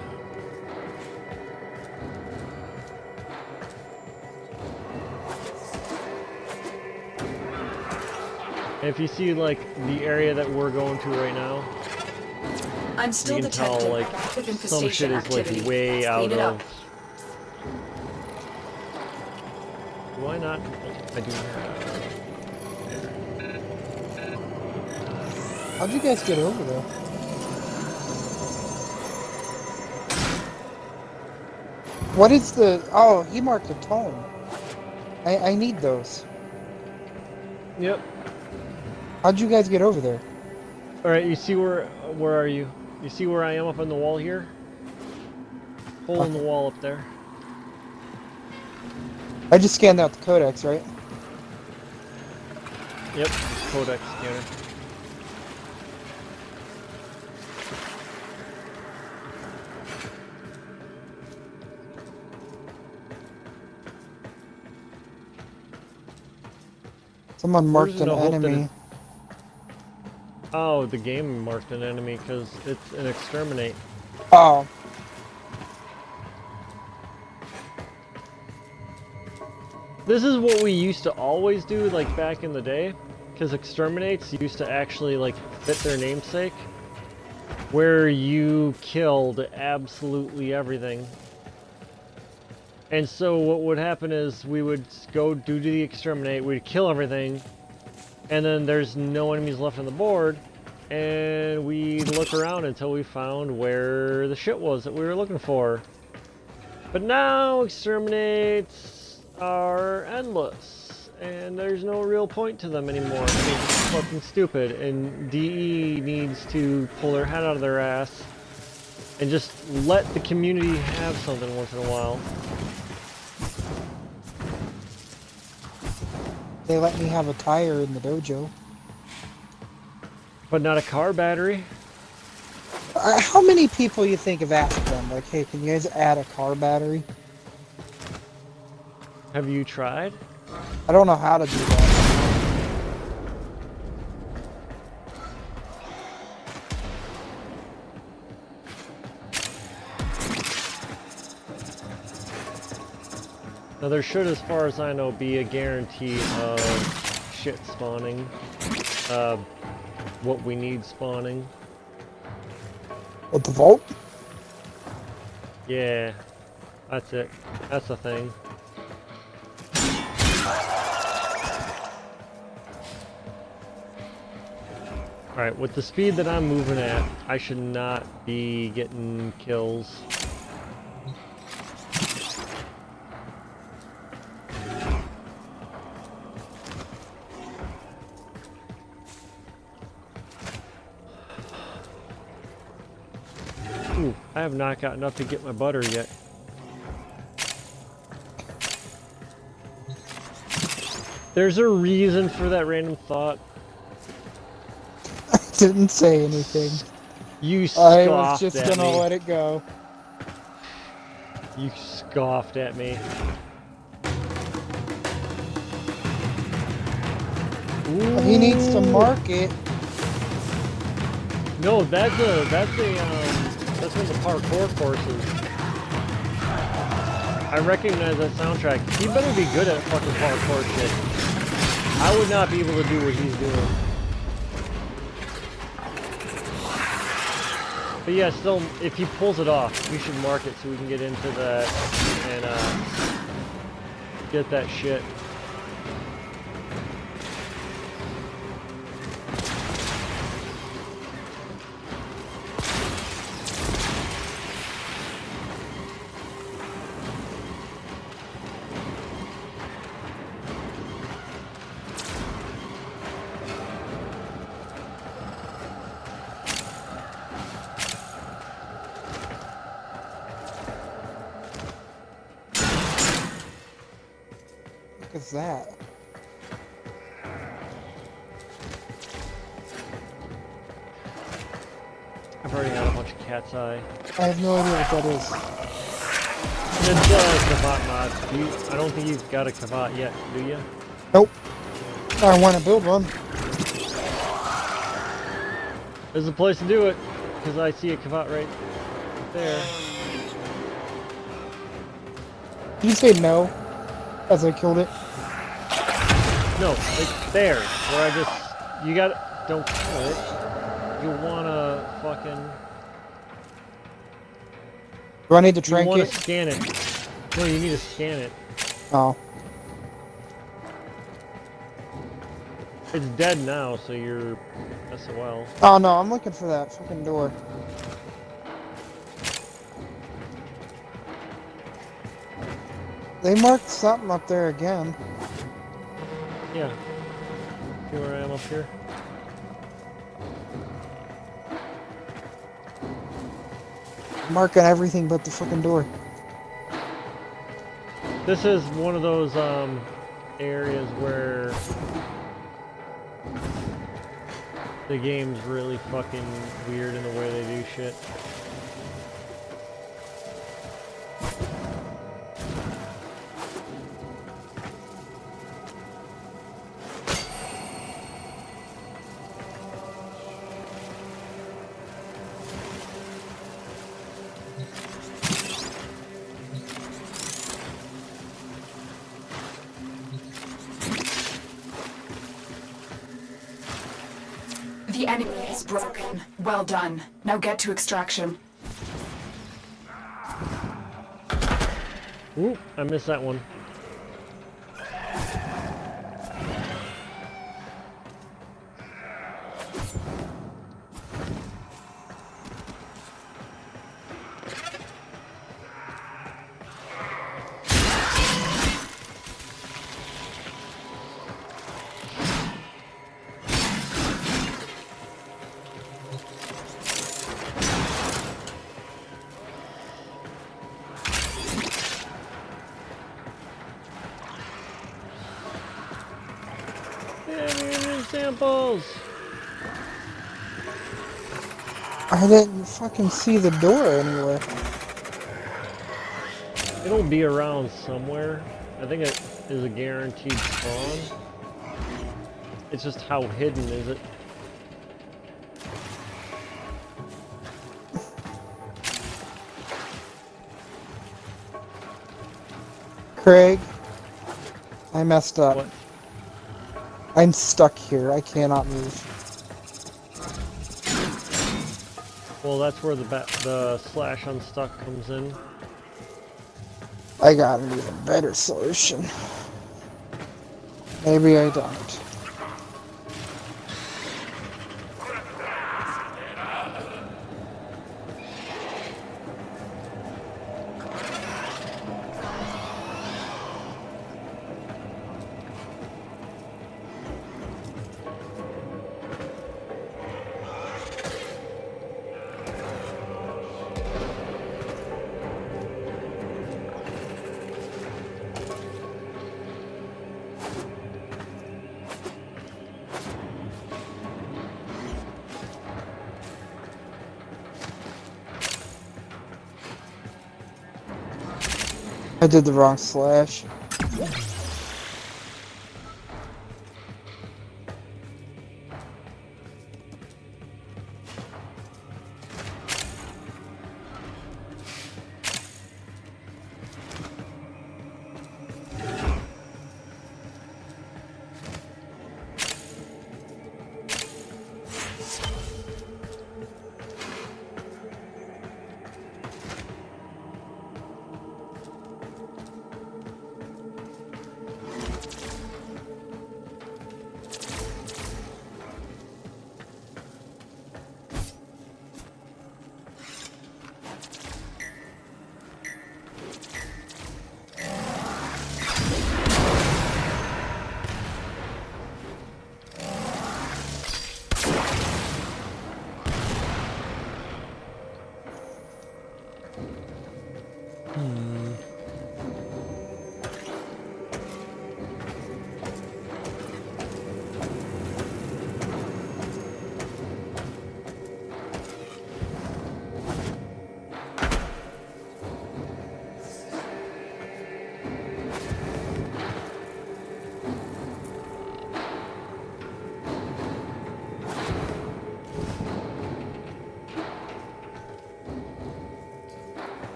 And if you see, like, the area that we're going to right now, I'm still you can tell, detecting like, active some infestation shit is, activity. like, way Clean out it of... up. Do I not? I do have... How'd you guys get over there? What is the... Oh, he marked a tome. I need those. Yep. How'd you guys get over there? All right, you see where are you? You see where I am up on the wall here? Hole in the wall up there. I just scanned out the codex, right? Yep, codex scanner. Someone marked There's an no hope that enemy. Oh, the game marked an enemy because it's an exterminate. Oh. This is what we used to always do, like back in the day, because exterminates used to actually like fit their namesake, where you killed absolutely everything. And so what would happen is we would go do the exterminate, we'd kill everything, and then there's no enemies left on the board, and we'd look around until we found where the shit was that we were looking for. But now exterminates are endless, and there's no real point to them anymore. I mean, it's fucking stupid, and DE needs to pull their head out of their ass and just let the community have something once in a while. They let me have a tire in the dojo. But not a car battery. How many people you think have asked them, like, hey, can you guys add a car battery? Have you tried? I don't know how to do that. Now there should, as far as I know, be a guarantee of shit spawning. What we need spawning. What, the vault? Yeah, that's it. That's the thing. Alright, with the speed that I'm moving at, I should not be getting kills. Ooh, I have not got enough to get my butter yet. There's a reason for that random thought. I didn't say anything. You I was scoffed just at gonna me. let it go. You scoffed at me. He needs to mark it. No, that's one of the parkour courses. I recognize that soundtrack. He better be good at fucking parkour shit. I would not be able to do what he's doing. But yeah, still, if he pulls it off, we should mark it so we can get into that and get that shit. What is that? I've already got a bunch of cat's eye. I have no idea what that is. It's a Kavat mod. I don't think you've got a Kavat yet, do you? Nope. I want to build one. There's a place to do it, because I see a Kavat right there. Did you say no? As I killed it? No, it's there, where I just... You got... Don't kill it. You wanna fucking... Do I need to You trank wanna it? scan it. No, you need to scan it. Oh. It's dead now, so you're SOL. Oh no, I'm looking for that fucking door. They marked something up there again. Yeah. See where I am up here? Marking everything but the fucking door. This is one of those areas where the game's really fucking weird in the way they do shit. The enemy is broken. Well done. Now get to extraction. Ooh, I missed that one. Samples. I didn't fucking see the door anywhere. It'll be around somewhere. I think it is a guaranteed spawn. It's just how hidden is it? Craig, I messed up. What? I'm stuck here. I cannot move. Well, that's where the slash unstuck comes in. I got an even better solution. Maybe I don't. I did the wrong slash.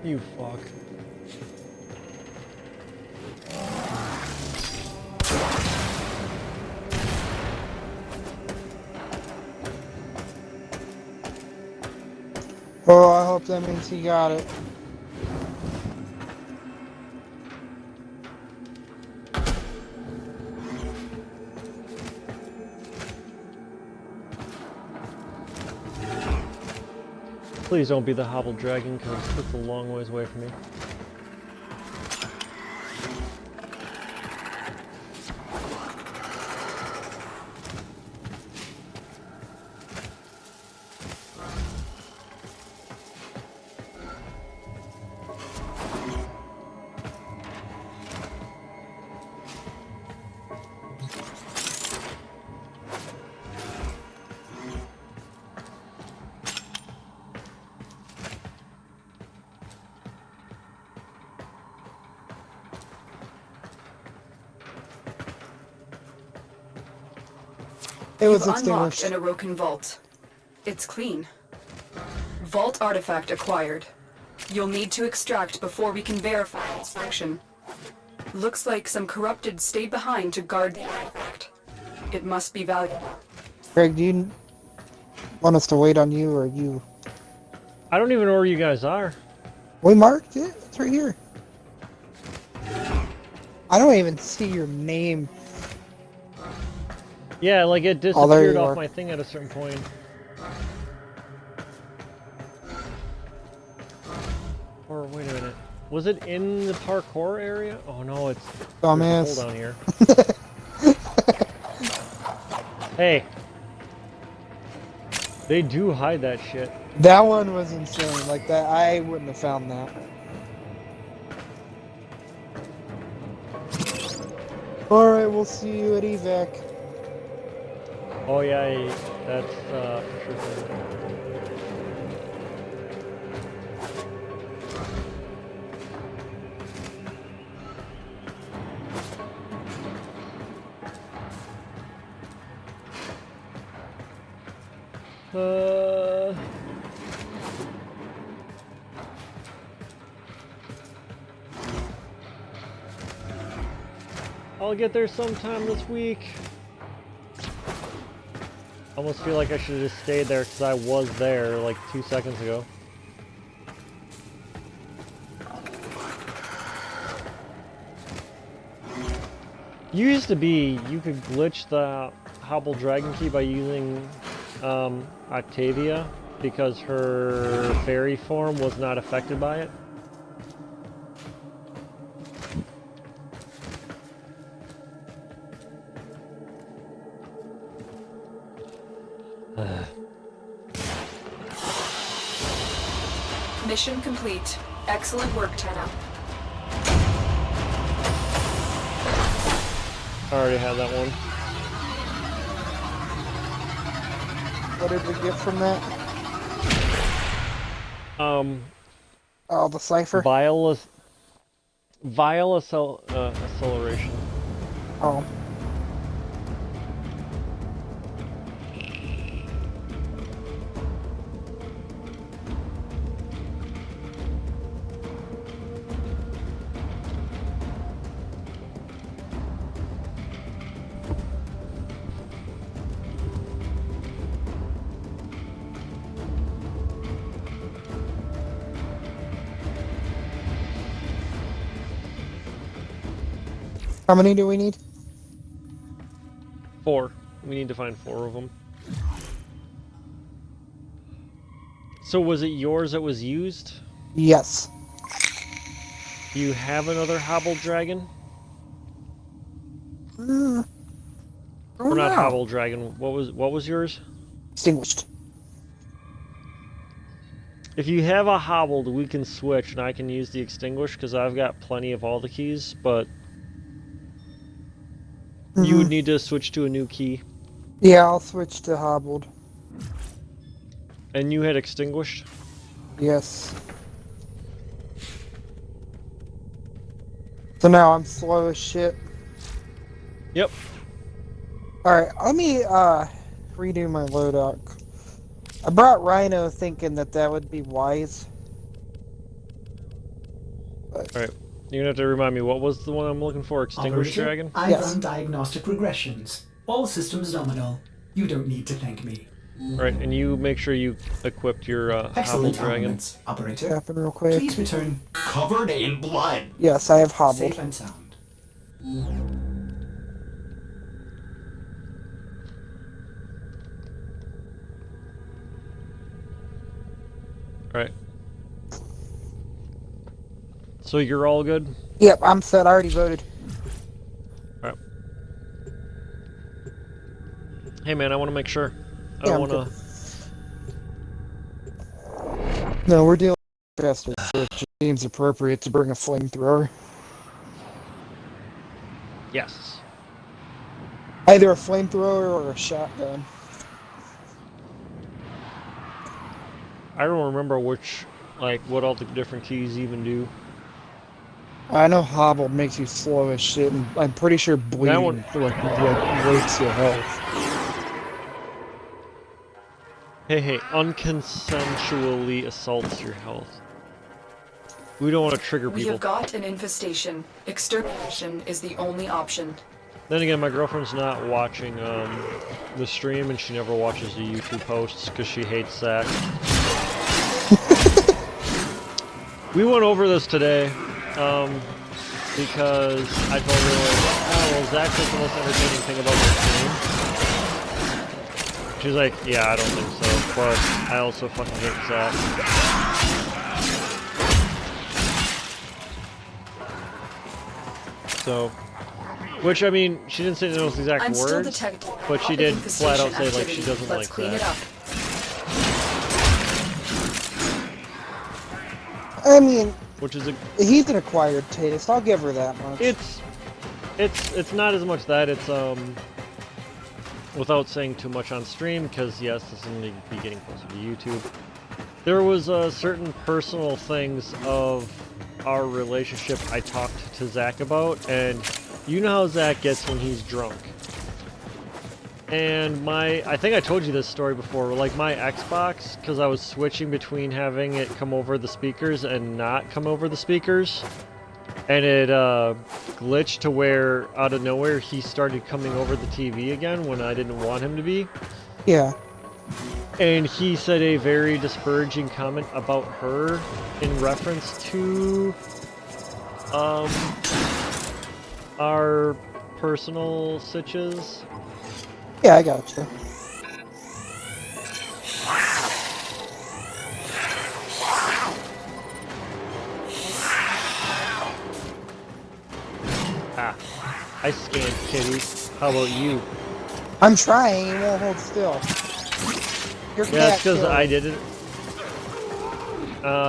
You fuck. Oh, I hope that means he got it. Please don't be the hobbled dragon, because it's a long ways away from me. It was You've unlocked extinguished. an Orokin vault. It's clean. Vault artifact acquired. You'll need to extract before we can verify its function. Looks like some corrupted stayed behind to guard the artifact. It must be valuable. Greg, do you want us to wait on you, or you? I don't even know where you guys are. We marked it. It's right here. I don't even see your name. Yeah, like it Oh, there disappeared you off are. my thing at a certain point. Or wait a minute. Was it in the parkour area? Oh no, it's Dumbass. hold down here. Hey. They do hide that shit. That one was insane. Like that, I wouldn't have found that. All right, we'll see you at evac. Oh yeah, that's for sure. I'll get there sometime this week. Almost feel like I should have just stayed there because I was there like 2 seconds ago. Used to be, you could glitch the Hobble Dragon Key by using Octavia because her fairy form was not affected by it. Mission complete. Excellent work, Tenno. I already had that one. What did we get from that? Oh, the cipher. Vile acceleration. Oh. How many do we need? 4. We need to find 4 of them. So was it yours that was used? Yes. Do you have another Hobble Dragon? Oh, Or not no. Hobble Dragon. What was yours? Extinguished. If you have a Hobbled, we can switch and I can use the Extinguish because I've got plenty of all the keys, but you would need to switch to a new key. Yeah, I'll switch to hobbled. And you had Extinguished? Yes. So now I'm slow as shit. Yep. Alright, let me redo my loadout. I brought Rhino thinking that would be wise. But Alright. You're gonna have to remind me, what was the one I'm looking for? Extinguished Operator, Dragon? I Yes. run diagnostic regressions. All systems nominal. You don't need to thank me. Right, and you make sure you equipped your Hobble Excellent Dragon. armaments, Operator. happen real quick. Please return Covered in blood. Yes, I have hobbled. safe and sound. Right. So you're all good? Yep, I'm set. I already voted. Right. Hey man, I want to make sure. I Yeah, don't I'm want to... No, we're dealing with bastards, so it seems appropriate to bring a flamethrower. Yes. Either a flamethrower or a shotgun. I don't remember which, like, what all the different keys even do. I know Hobble makes you slow as shit, and I'm pretty sure That one... bleeding like wastes your health. Hey, unconsensually assaults your health. We don't want to trigger We people. have got an infestation. Extermination is the only option. Then again, my girlfriend's not watching the stream, and she never watches the YouTube posts because she hates Zach. We went over this today because I told her, like, oh, well, Zach's like the most entertaining thing about the stream. She's like, yeah, I don't think so, but I also fucking hate Zach. So, which, I mean, she didn't say those exact I'm still words, detecting but she did flat out say, like, she doesn't Let's like clean that. it up. I mean, Which is a... he's an acquired taste. I'll give her that much. It's not as much that, it's, without saying too much on stream, because, yes, this is going to be getting closer to YouTube. There was, certain personal things of our relationship I talked to Zach about, and you know how Zach gets when he's drunk. And I think I told you this story before, like my Xbox, because I was switching between having it come over the speakers and not come over the speakers, and it glitched to where, out of nowhere, he started coming over the TV again when I didn't want him to be. Yeah. And he said a very disparaging comment about her in reference to our personal sitches. Yeah, I got you. Ah, I scanned kitty. How about you? I'm trying, you won't hold still. Your Yeah, cat it's because killed I me. did it.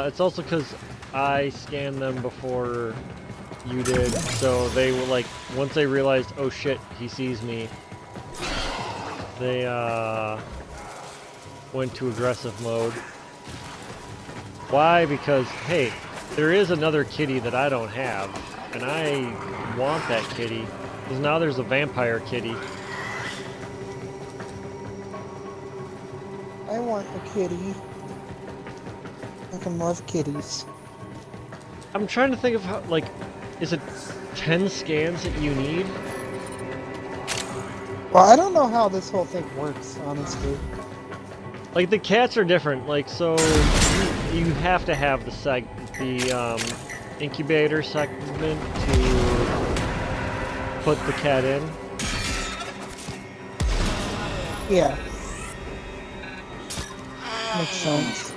It's also because I scanned them before you did, so they were like, once they realized, oh shit, he sees me, they went to aggressive mode. Why? Because, hey, there is another kitty that I don't have, and I want that kitty, because now there's a vampire kitty. I want a kitty. I can love kitties. I'm trying to think of how, like, is it 10 scans that you need? Well, I don't know how this whole thing works, honestly. Like, the cats are different, like, so you have to have the incubator segment to put the cat in. Yeah. Makes sense.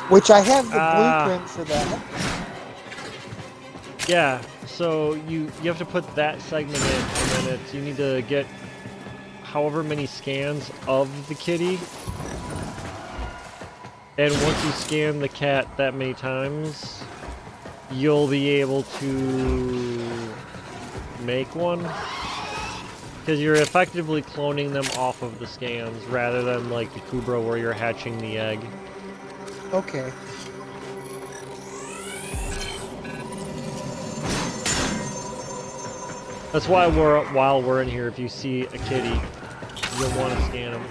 Which I have the blueprint for that. Yeah, so you have to put that segment in, and then you need to get however many scans of the kitty. And once you scan the cat that many times, you'll be able to make one. Because you're effectively cloning them off of the scans, rather than like the Kubra where you're hatching the egg. Okay. That's why while we're in here, if you see a kitty, you'll want to scan them.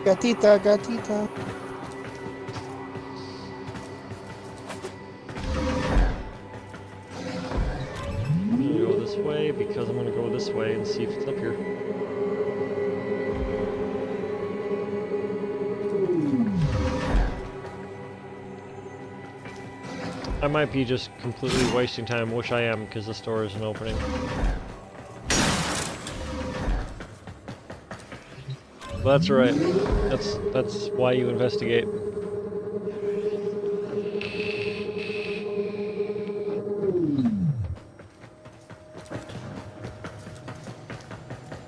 Gatita, gatita. I'm gonna go this way because I'm gonna go this way and see if it's up here. I might be just completely wasting time, which I am because the store isn't opening. Well, that's right. That's why you investigate.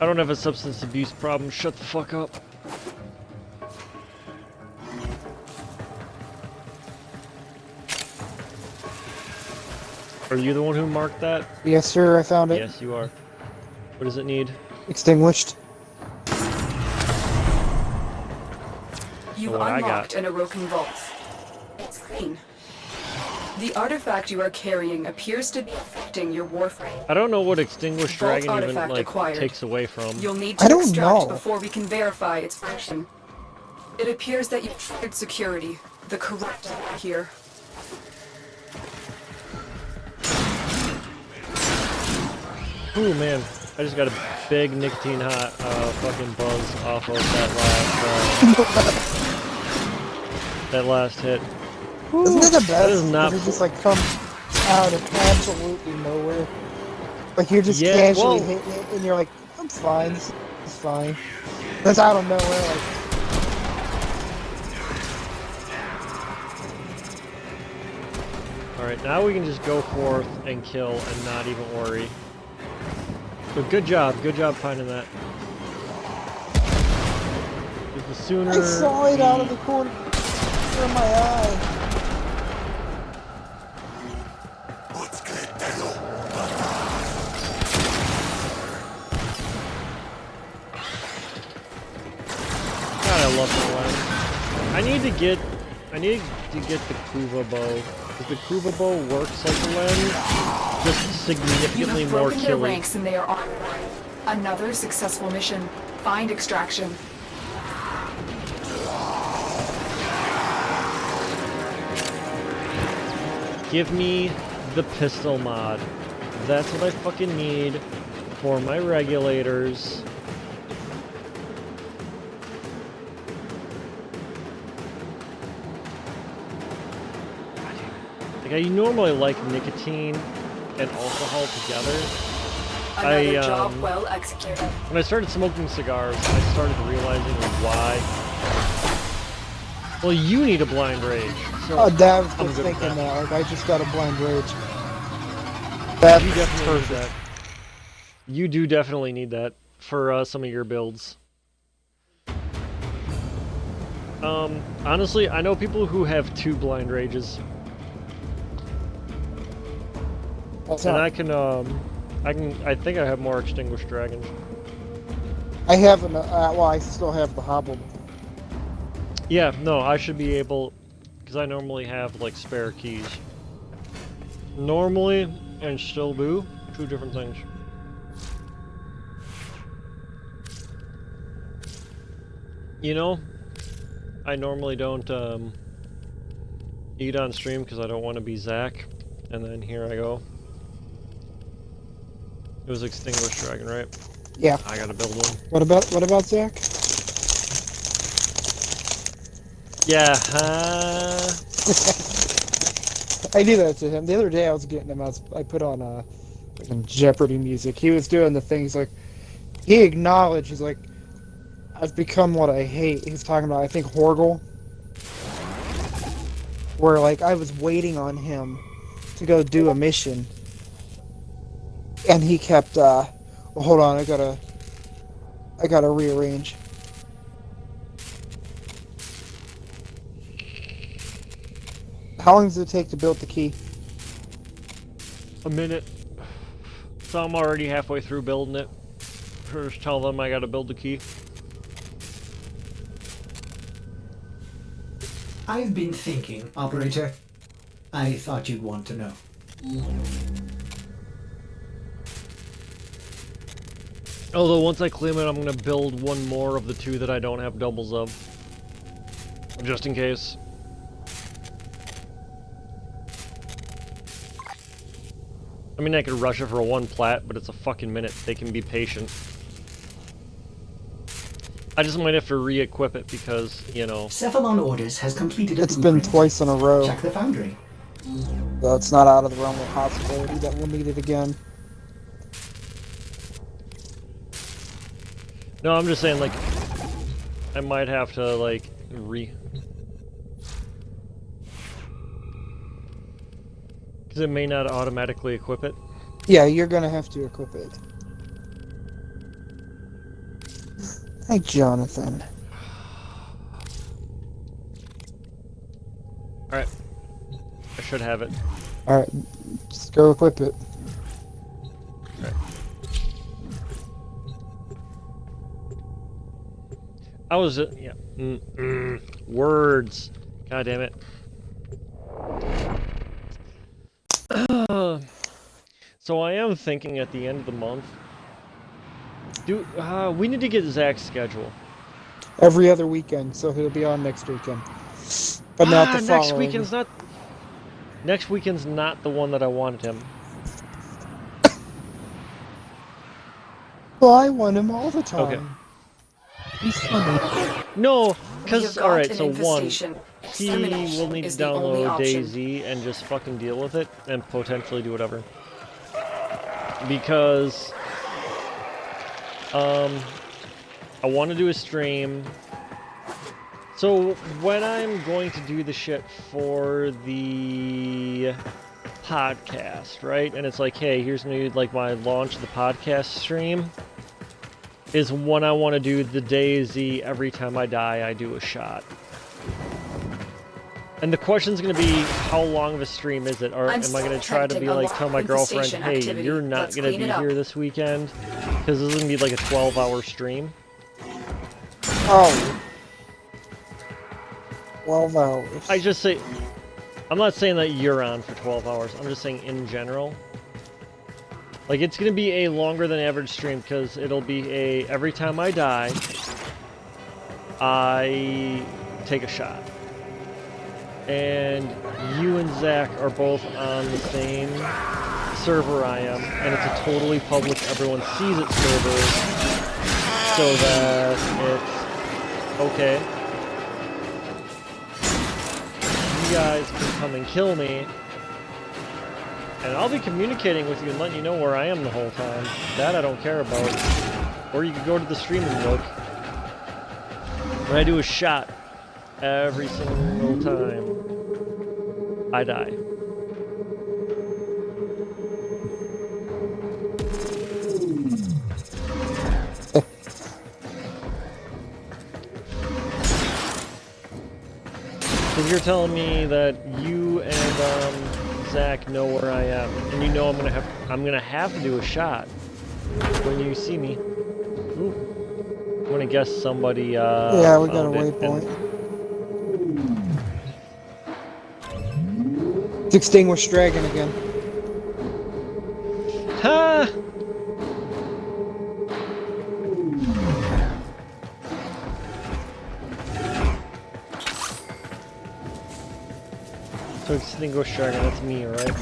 I don't have a substance abuse problem. Shut the fuck up. Are you the one who marked that? Yes, sir, I found it. Yes, you are. What does it need? Extinguished. You What I unlocked got. an Orokin vault. It's clean. The artifact you are carrying appears to be affecting your WarFrame. I don't know what Extinguished Vault Dragon even, artifact like, acquired. takes away from. You'll need I to don't extract know. before we can verify its function. It appears that you've triggered security. The corrupt are here. Ooh, man. I just got a big nicotine hot fucking buzz off of that last hit. Isn't it the best? That is not- It just like comes out of absolutely nowhere. Like you're just Yeah, casually well- hitting it, and you're like, "I'm fine. This is fine." That's out of nowhere. Like, Alright, now we can just go forth and kill and not even worry. But good job finding that. 'Cause the sooner I saw it out of we- the corner of my eye. God, I love the lens. I need to get the Kuva bow. Because the Kuva bow works like a lens, just You significantly have more broken their killing. ranks and they are on. Another successful mission. Find extraction. Give me the pistol mod. That's what I fucking need for my regulators. Like, I normally like nicotine and alcohol together. Another I, job well executed. When I started smoking cigars, I started realizing why. Well, you need a blind rage. So Oh, Dav I'm was good with thinking that. that. Like, I just got a blind rage. That's You definitely need perfect. that. You do definitely need that for some of your builds. Honestly, I know people who have 2 blind rages, That's and not, I think I have more extinguished dragons. I have an. Well, I still have the hobble. Yeah, no, I should be able, because I normally have like spare keys. Normally, and still do, 2 different things. You know, I normally don't eat on stream because I don't want to be Zach, and then here I go. It was Extinguished Dragon, right? Yeah. I gotta build one. What about Zach? Yeah, I do that to him. The other day I was getting him. I put on fucking Jeopardy music. He was doing the things like he acknowledged. He's like, I've become what I hate. He's talking about I think Horgle, where like I was waiting on him to go do a mission, and he kept. Well, hold on. I gotta rearrange. How long does it take to build the key? a minute. So I'm already halfway through building it. First tell them I gotta build the key. I've been thinking, Operator. I thought you'd want to know. Although once I claim it, I'm gonna build one more of the 2 that I don't have doubles of. Just in case. I mean, I could rush it for a 1 plat, but it's a fucking minute. They can be patient. I just might have to re-equip it because, you know... Cephalon Orders has completed a It's been blueprint. twice in a row, Check the foundry. so it's not out of the realm of possibility that we'll need it again. No, I'm just saying, like... I might have to, like, Because it may not automatically equip it. Yeah, you're gonna have to equip it. Hey, Jonathan. Alright. I should have it. Alright, just go equip it. Okay. I was... yeah. Words. God damn it. So I am thinking at the end of the month... we need to get Zach's schedule. Every other weekend, so he'll be on next weekend. But not the following. Next weekend's not the one that I wanted him. Well, I want him all the time. Okay. He's funny. No, because, You've got alright, an so one, infestation. he will Extermination need to is the only download option. DayZ and just fucking deal with it and potentially do whatever. Because, I want to do a stream. So, when I'm going to do the shit for the podcast, right? And it's like, hey, here's me, like, my launch of the podcast stream. Is when I want to do the DayZ, every time I die, I do a shot. And the question's going to be, how long of a stream is it? Or am I going to try to be like, tell my girlfriend, hey, you're not going to be here this weekend? Because this is going to be like a 12-hour stream. Oh. 12 hours. I just say, I'm not saying that you're on for 12 hours. I'm just saying in general. Like, it's going to be a longer than average stream because it'll be a, every time I die, I take a shot. And you and Zach are both on the same server I am, and it's a totally public, everyone sees it server, so that it's okay. You guys can come and kill me, and I'll be communicating with you and letting you know where I am the whole time. That I don't care about. Or you can go to the stream and look. When I do a shot, every single time I die. Because you're telling me that you and Zach know where I am, and you know I'm gonna have to do a shot when you see me. Ooh. I'm gonna guess somebody. Yeah, we got a waypoint. It's Extinguished Dragon again. Ha! So Extinguished Dragon, that's me, right?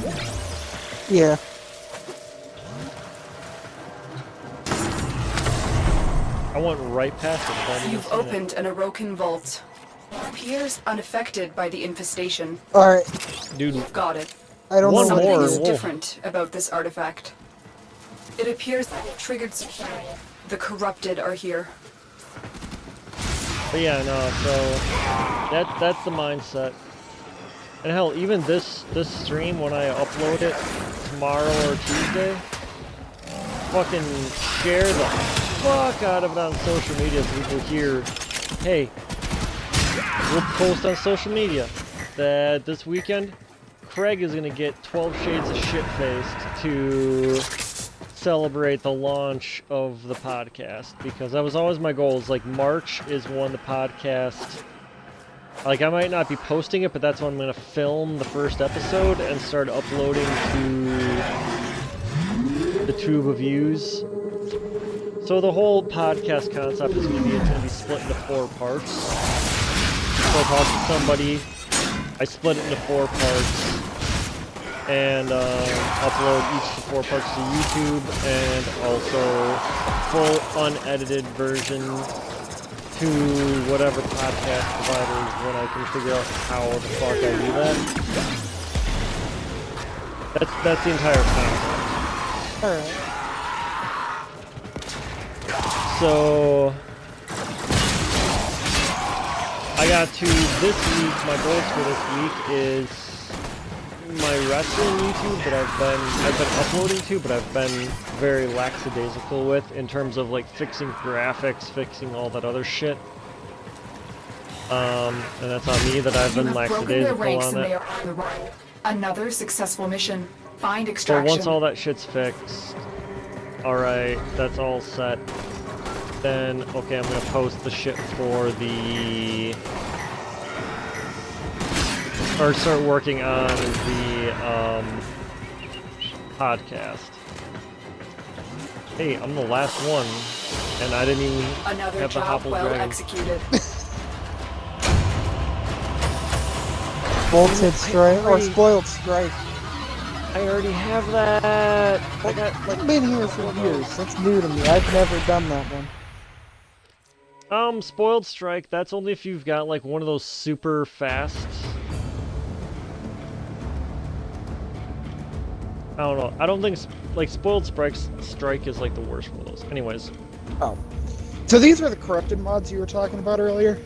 Yeah. I went right past it. But I didn't You've see it. opened an Orokin vault. Appears unaffected by the infestation. Alright, Dude, You've got it. I don't One know what more. it Something is is. different about this artifact. It appears that it triggered security. The corrupted are here. but yeah, no. So that's the mindset. And hell, even this stream when I upload it tomorrow or Tuesday, fucking share the fuck out of it on social media so people hear, hey, we'll post on social media that this weekend Craig is gonna get 12 Shades of Shit-Faced to celebrate the launch of the podcast, because that was always my goal. Is like March is when the podcast, like I might not be posting it, but that's when I'm gonna film the first episode and start uploading to the Tube of Views. So the whole podcast concept is gonna be split into 4 parts. So I talk to somebody, I split it into 4 parts, and upload each of the 4 parts to YouTube, and also full unedited version to whatever podcast providers when I can figure out how the fuck I do that. That's the entire concept. Alright. So I got to this week. My goals for this week is my wrestling YouTube that I've been uploading to, but I've been very lackadaisical with in terms of like fixing graphics, fixing all that other shit. And that's on me that I've been You have broken their lackadaisical ranks on and it. they are on the run. Another successful mission. Find So extraction. once all that shit's fixed, alright, that's all set. Then, okay, I'm gonna post the shit for the... Or start working on the, podcast. Hey, I'm the last one, and I didn't even Another have the job Hopple well Dragon. executed. Bolted strike or spoiled strike. I already have that! I got, I've been here for years. That's new to me. I've never done that one. Spoiled Strike, that's only if you've got, like, one of those super fast... I don't know. I don't think, like, Spoiled Strike is, like, the worst one of those. Anyways. Oh. So these were the corrupted mods you were talking about earlier?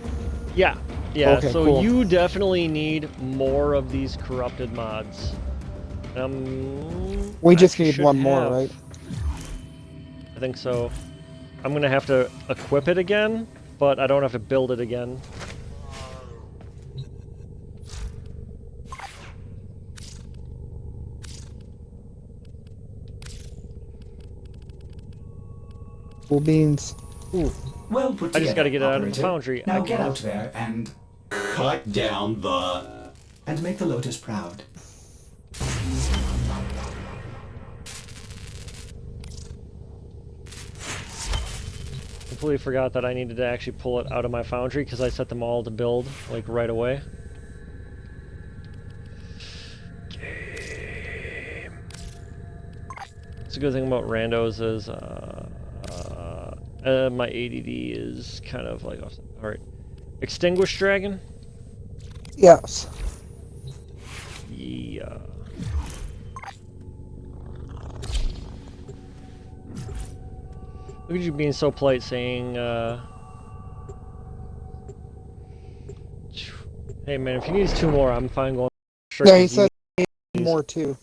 Yeah. Yeah, Okay, so cool. you definitely need more of these corrupted mods. We just I need should one more, have. right? I think so. I'm gonna have to equip it again, but I don't have to build it again. Cool beans. Ooh. Well put I together, just gotta get it out of the operator. foundry. Now I get can- out there and Cut down the... make the Lotus proud. Completely forgot that I needed to actually pull it out of my foundry because I set them all to build, like, right away. Game. That's a good thing about randos is, my ADD is kind of like, alright. Extinguished Dragon? Yes. Yeah. Look at you being so polite saying, hey man, if he needs 2 more, I'm fine going straight Yeah, to he said these. more too.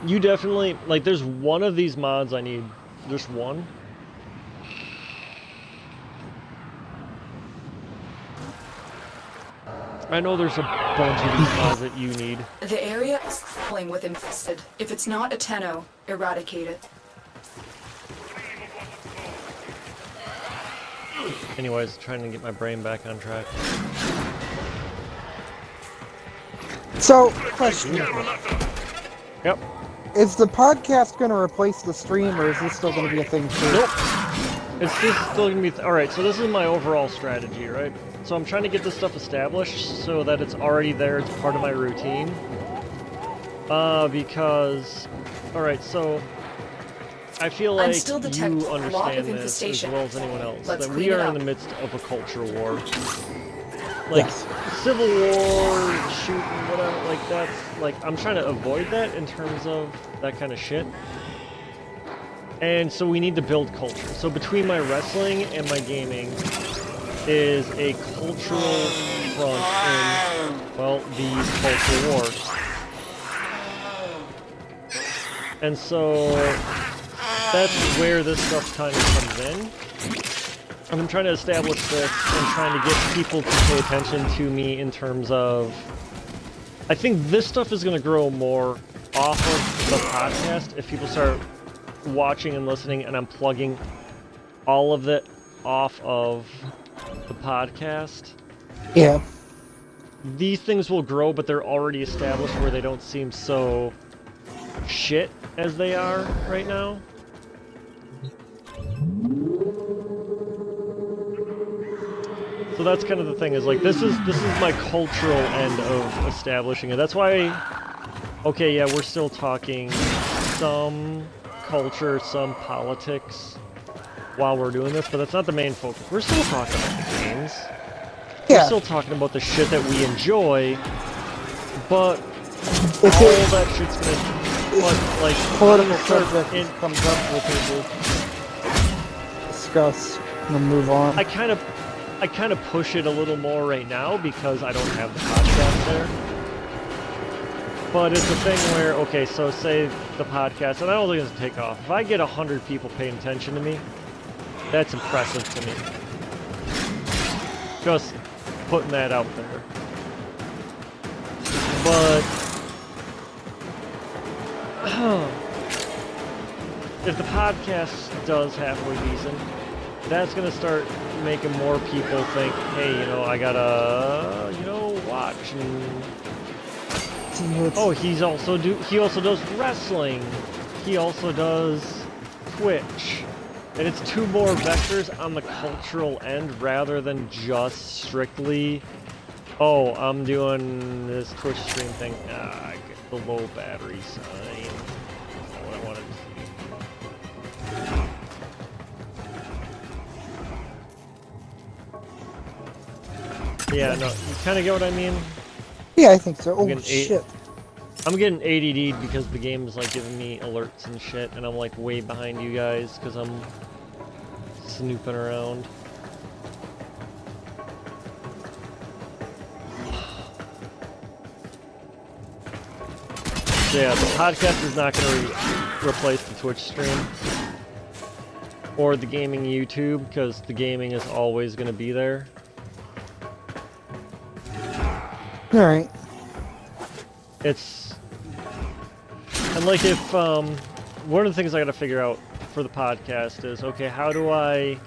You definitely, like, there's one of these mods I need. Just one. I know there's a bunch of these mods that you need. The area is crawling with infested. If it's not a Tenno, eradicate it. Anyways, trying to get my brain back on track. So, question. Yep. Is the podcast going to replace the stream, or is this still going to be a thing too? Nope. It's just still gonna be alright, so this is my overall strategy, right? So I'm trying to get this stuff established so that it's already there, it's part of my routine. Because... Alright, so... I feel like still detect you a lot understand of this as infestation. well as anyone else, Let's that clean we it are in up. the midst of a culture war. Like, Yes. Civil War, shooting, whatever, like that's... Like, I'm trying to avoid that in terms of that kind of shit. And so we need to build culture. So between my wrestling and my gaming is a cultural front in, well, the culture war. And so that's where this stuff kind of comes in. And I'm trying to establish this and trying to get people to pay attention to me in terms of... I think this stuff is going to grow more off of the podcast if people start watching and listening, and I'm plugging all of it off of the podcast. Yeah. These things will grow, but they're already established where they don't seem so shit as they are right now. So that's kind of the thing, is like this is my cultural end of establishing it. That's why, okay, yeah, we're still talking some culture, some politics while we're doing this, but that's not the main focus. We're still talking about the games. We're Yeah. still talking about the shit that we enjoy, but If all it, that shit's gonna... But like political start subject in, comes up with it, we'll discuss and then move on. I kind of push it a little more right now because I don't have the podcast there. But it's a thing where, okay, so say the podcast, and I don't think it's gonna take off. If I get 100 people paying attention to me, that's impressive to me. Just putting that out there. But if the podcast does halfway decent, that's gonna start making more people think, hey, you know, I gotta, you know, watch. And oh, he also does wrestling. He also does Twitch. And it's two more vectors on the cultural end rather than just strictly, oh, I'm doing this Twitch stream thing. I get the low battery sign. That's not what I wanted to see. Yeah, no, you kind of get what I mean? Yeah, I think so. Oh, getting shit. I'm getting ADD'd because the game is like giving me alerts and shit, and I'm like way behind you guys because I'm snooping around. So yeah, the podcast is not going to replace the Twitch stream or the gaming YouTube because the gaming is always going to be there. Alright. It's, and like if one of the things I gotta figure out for the podcast is, okay, how do I,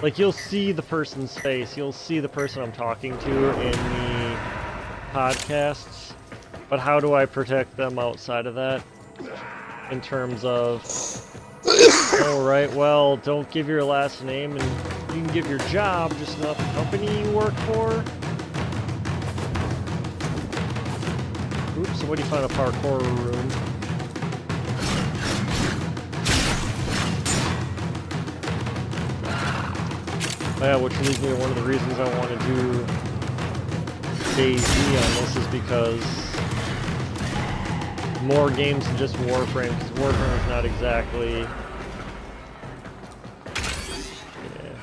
like, you'll see the person's face, you'll see the person I'm talking to in the podcasts, but how do I protect them outside of that in terms of, alright, well, don't give your last name and you can give your job, just not the company you work for. Oops, so what do you find a parkour room? Oh yeah, which leads me to one of the reasons I want to do DayZ on this is because more games than just WarFrame, because WarFrame is not exactly... Yeah.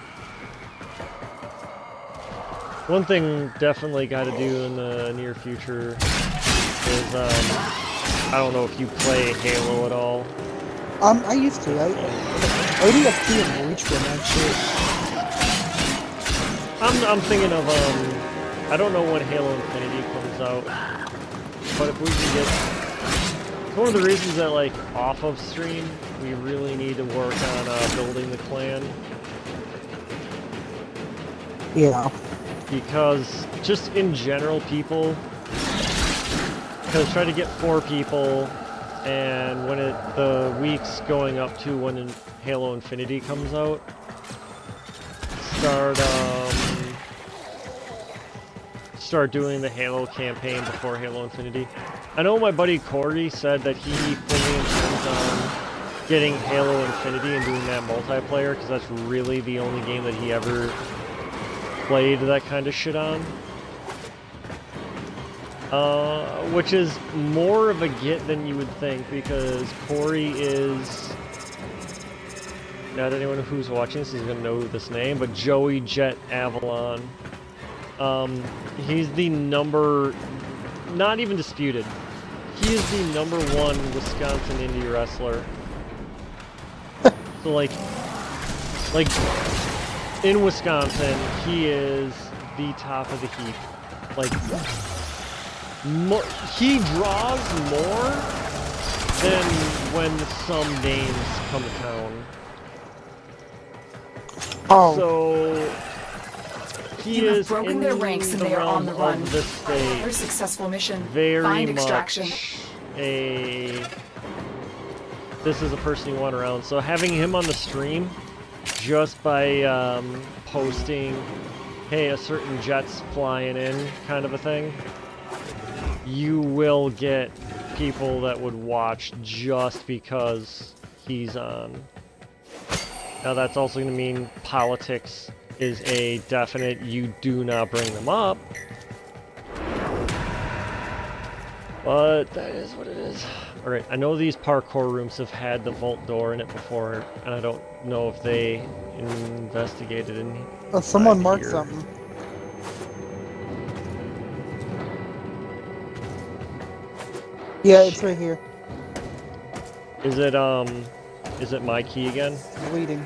One thing definitely got to do in the near future is, I don't know if you play Halo at all. I used to. I already have 2 in Reach one, actually. I'm thinking of, I don't know when Halo Infinity comes out, but if we can get, it's one of the reasons that, like, off of stream, we really need to work on building the clan. Yeah. Because, just in general, people, because try to get 4 people, and when the week's going up to when Halo Infinity comes out, start doing the Halo campaign before Halo Infinity. I know my buddy Corey said that he fully intends on getting Halo Infinity and doing that multiplayer, because that's really the only game that he ever played that kind of shit on. Which is more of a get than you would think, because Corey is... Not anyone who's watching this is going to know this name, but Joey Jet Avalon. He's the number... Not even disputed. He is the #1 Wisconsin indie wrestler. So, like, in Wisconsin, he is the top of the heap. Like, he draws more than when some names come to town. Oh. So he You have is broken in their ranks and they are on the run. Of the state. Another successful mission. Very Find much extraction. this is a person you want around. So having him on the stream, just by posting, hey, a certain jet's flying in, kind of a thing, you will get people that would watch just because he's on. Now that's also going to mean politics is a definite, you do not bring them up. But that is what it is. Alright, I know these parkour rooms have had the vault door in it before, and I don't know if they investigated in Someone marked here. something. Yeah, it's right here. Is it my key again? Bleeding.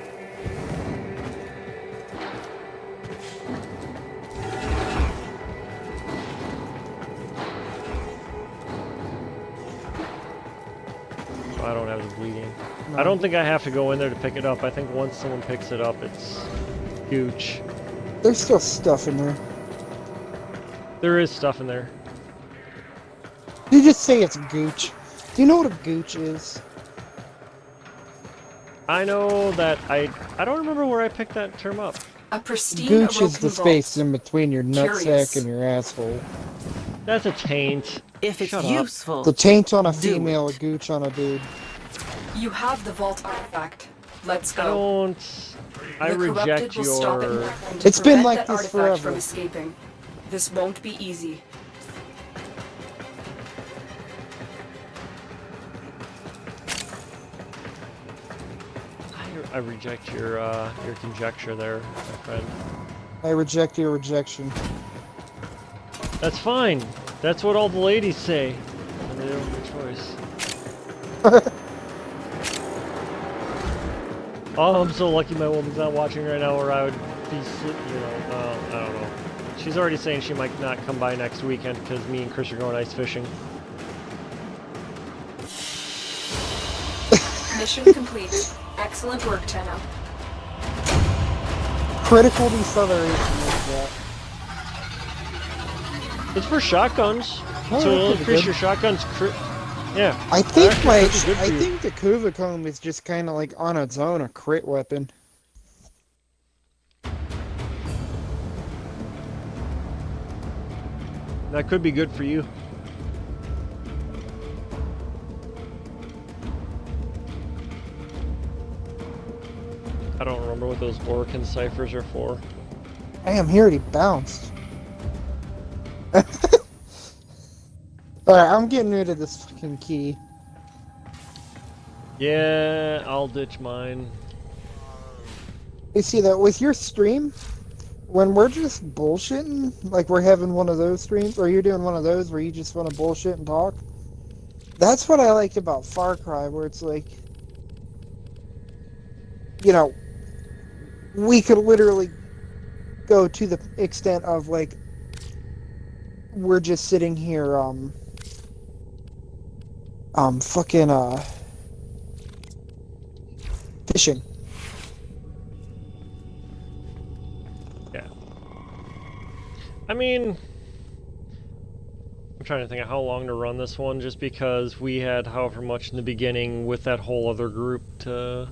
I don't have the bleeding. No. I don't think I have to go in there to pick it up. I think once someone picks it up, it's gooch. There's still stuff in there. There is stuff in there. You just say it's gooch. Do you know what a gooch is? I know that I don't remember where I picked that term up. A pristine Gooch is Orokin the vault. space in between your Curious. nutsack and your asshole. That's a taint. If it's Shut up. useful, The taint on a Do female, a it. gooch on a dude. You have the vault artifact. Let's I go. don't. I The reject corrupted will stop at your. nothing to It's been prevent like that this artifact forever. from escaping. This won't be easy. I reject your conjecture there, my friend. I reject your rejection. That's fine. That's what all the ladies say. And they don't have a choice. Oh, I'm so lucky my woman's not watching right now, or I would be, I don't know. She's already saying she might not come by next weekend because me and Chris are going ice fishing. Mission complete. Excellent work, Tenno. Critical deceleration is that. It's for shotguns, Oh, so it'll that's pretty increase good. your shotgun's crit. Yeah. I think Actually, like pretty good for I you. think the Kuvacomb is just kind of like on its own a crit weapon. That could be good for you. I don't remember what those Orkin ciphers are for. Damn, he already bounced. Alright, I'm getting rid of this fucking key. Yeah, I'll ditch mine. You see that with your stream, when we're just bullshitting, like we're having one of those streams, or you're doing one of those where you just want to bullshit and talk, that's what I liked about Far Cry, where it's like, you know, we could literally go to the extent of like, we're just sitting here, fishing. Yeah. I mean, I'm trying to think of how long to run this one, just because we had however much in the beginning with that whole other group to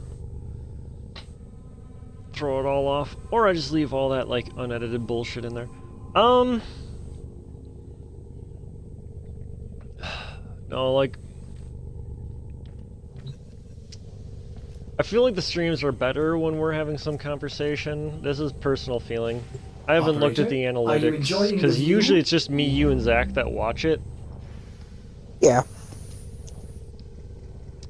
throw it all off. Or I just leave all that, like, unedited bullshit in there. No, like, I feel like the streams are better when we're having some conversation. This is personal feeling. I haven't looked at the Operator, are you analytics, enjoying because the usually view? it's just me, you, and Zach that watch it. Yeah.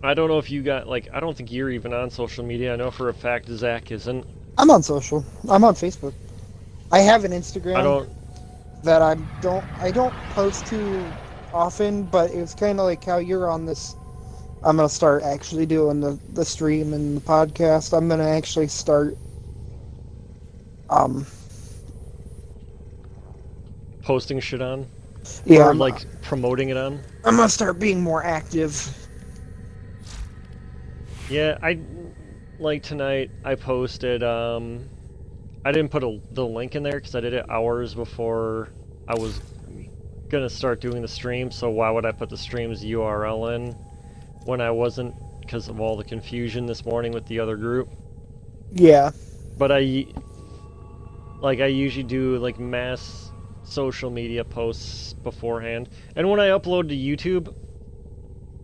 I don't know if you got, like, I don't think you're even on social media. I know for a fact Zach isn't. I'm on social. I'm on Facebook. I have an Instagram I don't. that I don't post to often, but it's kind of like how you're on this. I'm gonna start actually doing the stream and the podcast. I'm gonna actually start Posting shit on? yeah, Or, like, promoting it on? I'm gonna start being more active. Yeah, like, tonight, I posted, I didn't put the link in there, because I did it hours before I was gonna start doing the stream, so why would I put the stream's URL in when I wasn't, because of all the confusion this morning with the other group? Yeah. But I usually do, like, mass social media posts beforehand. And when I upload to YouTube,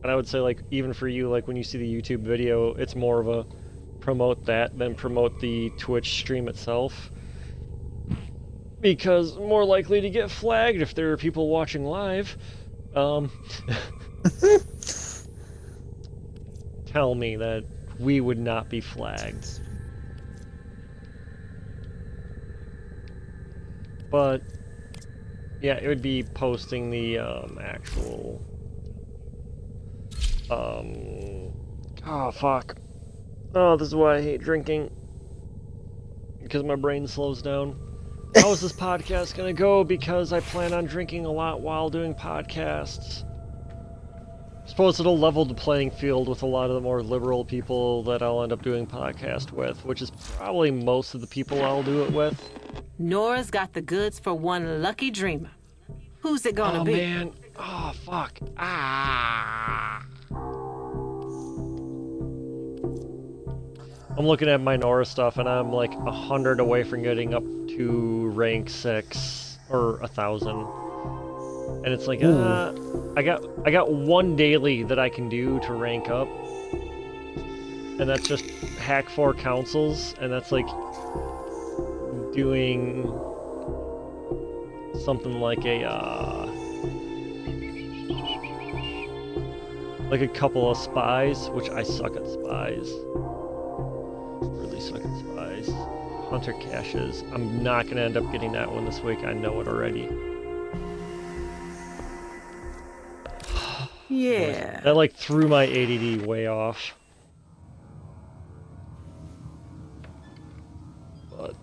and I would say, like, even for you, like, when you see the YouTube video, it's more of a promote that than promote the Twitch stream itself. Because more likely to get flagged if there are people watching live. Tell me that we would not be flagged. But yeah, it would be posting the actual oh fuck. Oh, this is why I hate drinking. Because my brain slows down. How is this podcast gonna go? Because I plan on drinking a lot while doing podcasts. I suppose it'll level the playing field with a lot of the more liberal people that I'll end up doing podcast with, which is probably most of the people I'll do it with. Nora's got the goods for one lucky dreamer. Who's it gonna Oh be? man. Oh fuck. Ah. I'm looking at my Nora stuff and I'm like 100 away from getting up to rank 6 or 1,000. And it's like, I got one daily that I can do to rank up. And that's just hack 4 councils, and that's like doing something like a couple of spies, which I suck at spies. Really suck at spies. Hunter caches. I'm not gonna end up getting that one this week. I know it already. Yeah. That like threw my ADD way off. But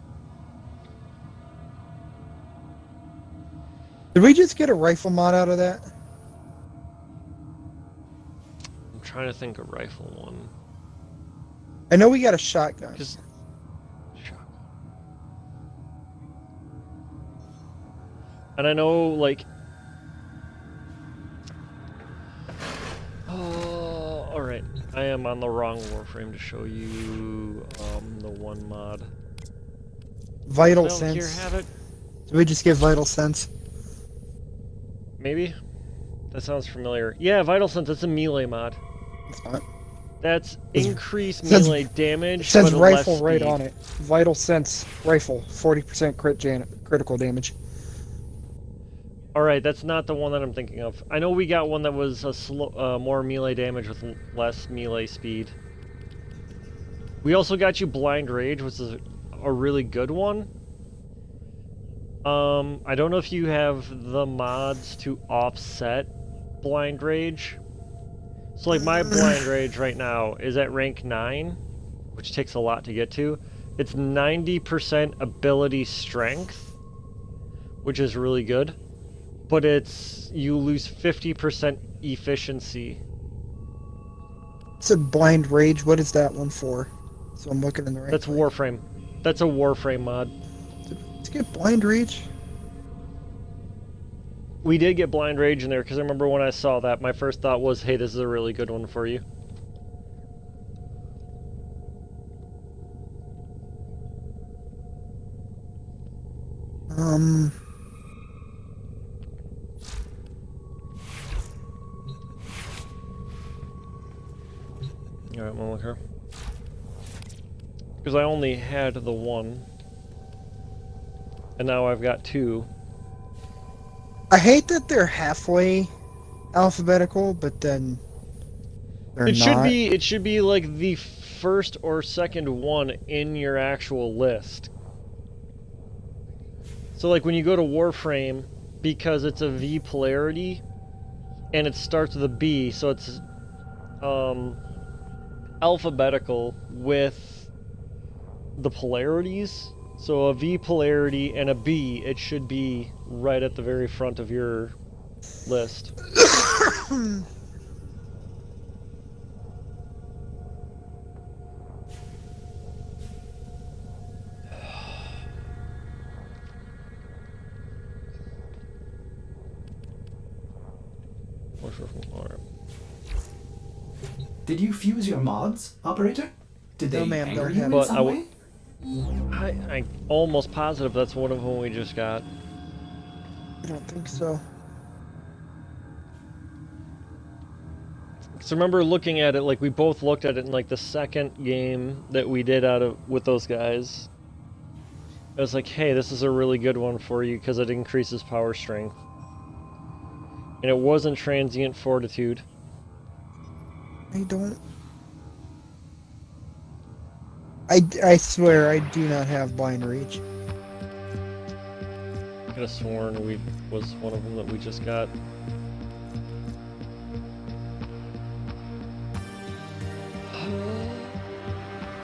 Did we just get a rifle mod out of that? I'm trying to think of rifle one. I know we got a shotgun. Just and I know like alright. I am on the wrong Warframe to show you the one mod. Vital Down here, sense. have it? Did we just get vital sense? Maybe? That sounds familiar. Yeah, Vital Sense, that's a melee mod. It's not. That's It's- increased says- melee damage, It says but rifle less right speed. on it. Vital sense rifle, 40% critical damage. Alright, that's not the one that I'm thinking of. I know we got one that was a more melee damage with less melee speed. We also got you Blind Rage, which is a really good one. I don't know if you have the mods to offset Blind Rage. So like my Blind Rage right now is at rank 9, which takes a lot to get to. It's 90% ability strength, which is really good. But you lose 50% efficiency. It's a blind rage. What is that one for? So I'm looking in the right That's place. Warframe. That's a Warframe mod. Let's get blind rage. We did get Blind Rage in there because I remember when I saw that, my first thought was, hey, this is a really good one for you. Alright, I'm gonna look here. Because I only had the one. And now I've got 2. I hate that they're halfway alphabetical, but then they're It not. should be like the first or second one in your actual list. So like when you go to Warframe, because it's a V polarity and it starts with a B, so it's alphabetical with the polarities. So a V polarity and a B, it should be right at the very front of your list. Did you fuse your mods, operator? Did they No, ma'am, anger don't you have in it. some But way? I'm almost positive that's one of them we just got. I don't think so. So remember looking at it, like we both looked at it in like the second game that we did with those guys. I was like, hey, this is a really good one for you because it increases power strength. And it wasn't transient fortitude. I don't. I swear I do not have blind reach. I could have sworn we was one of them that we just got.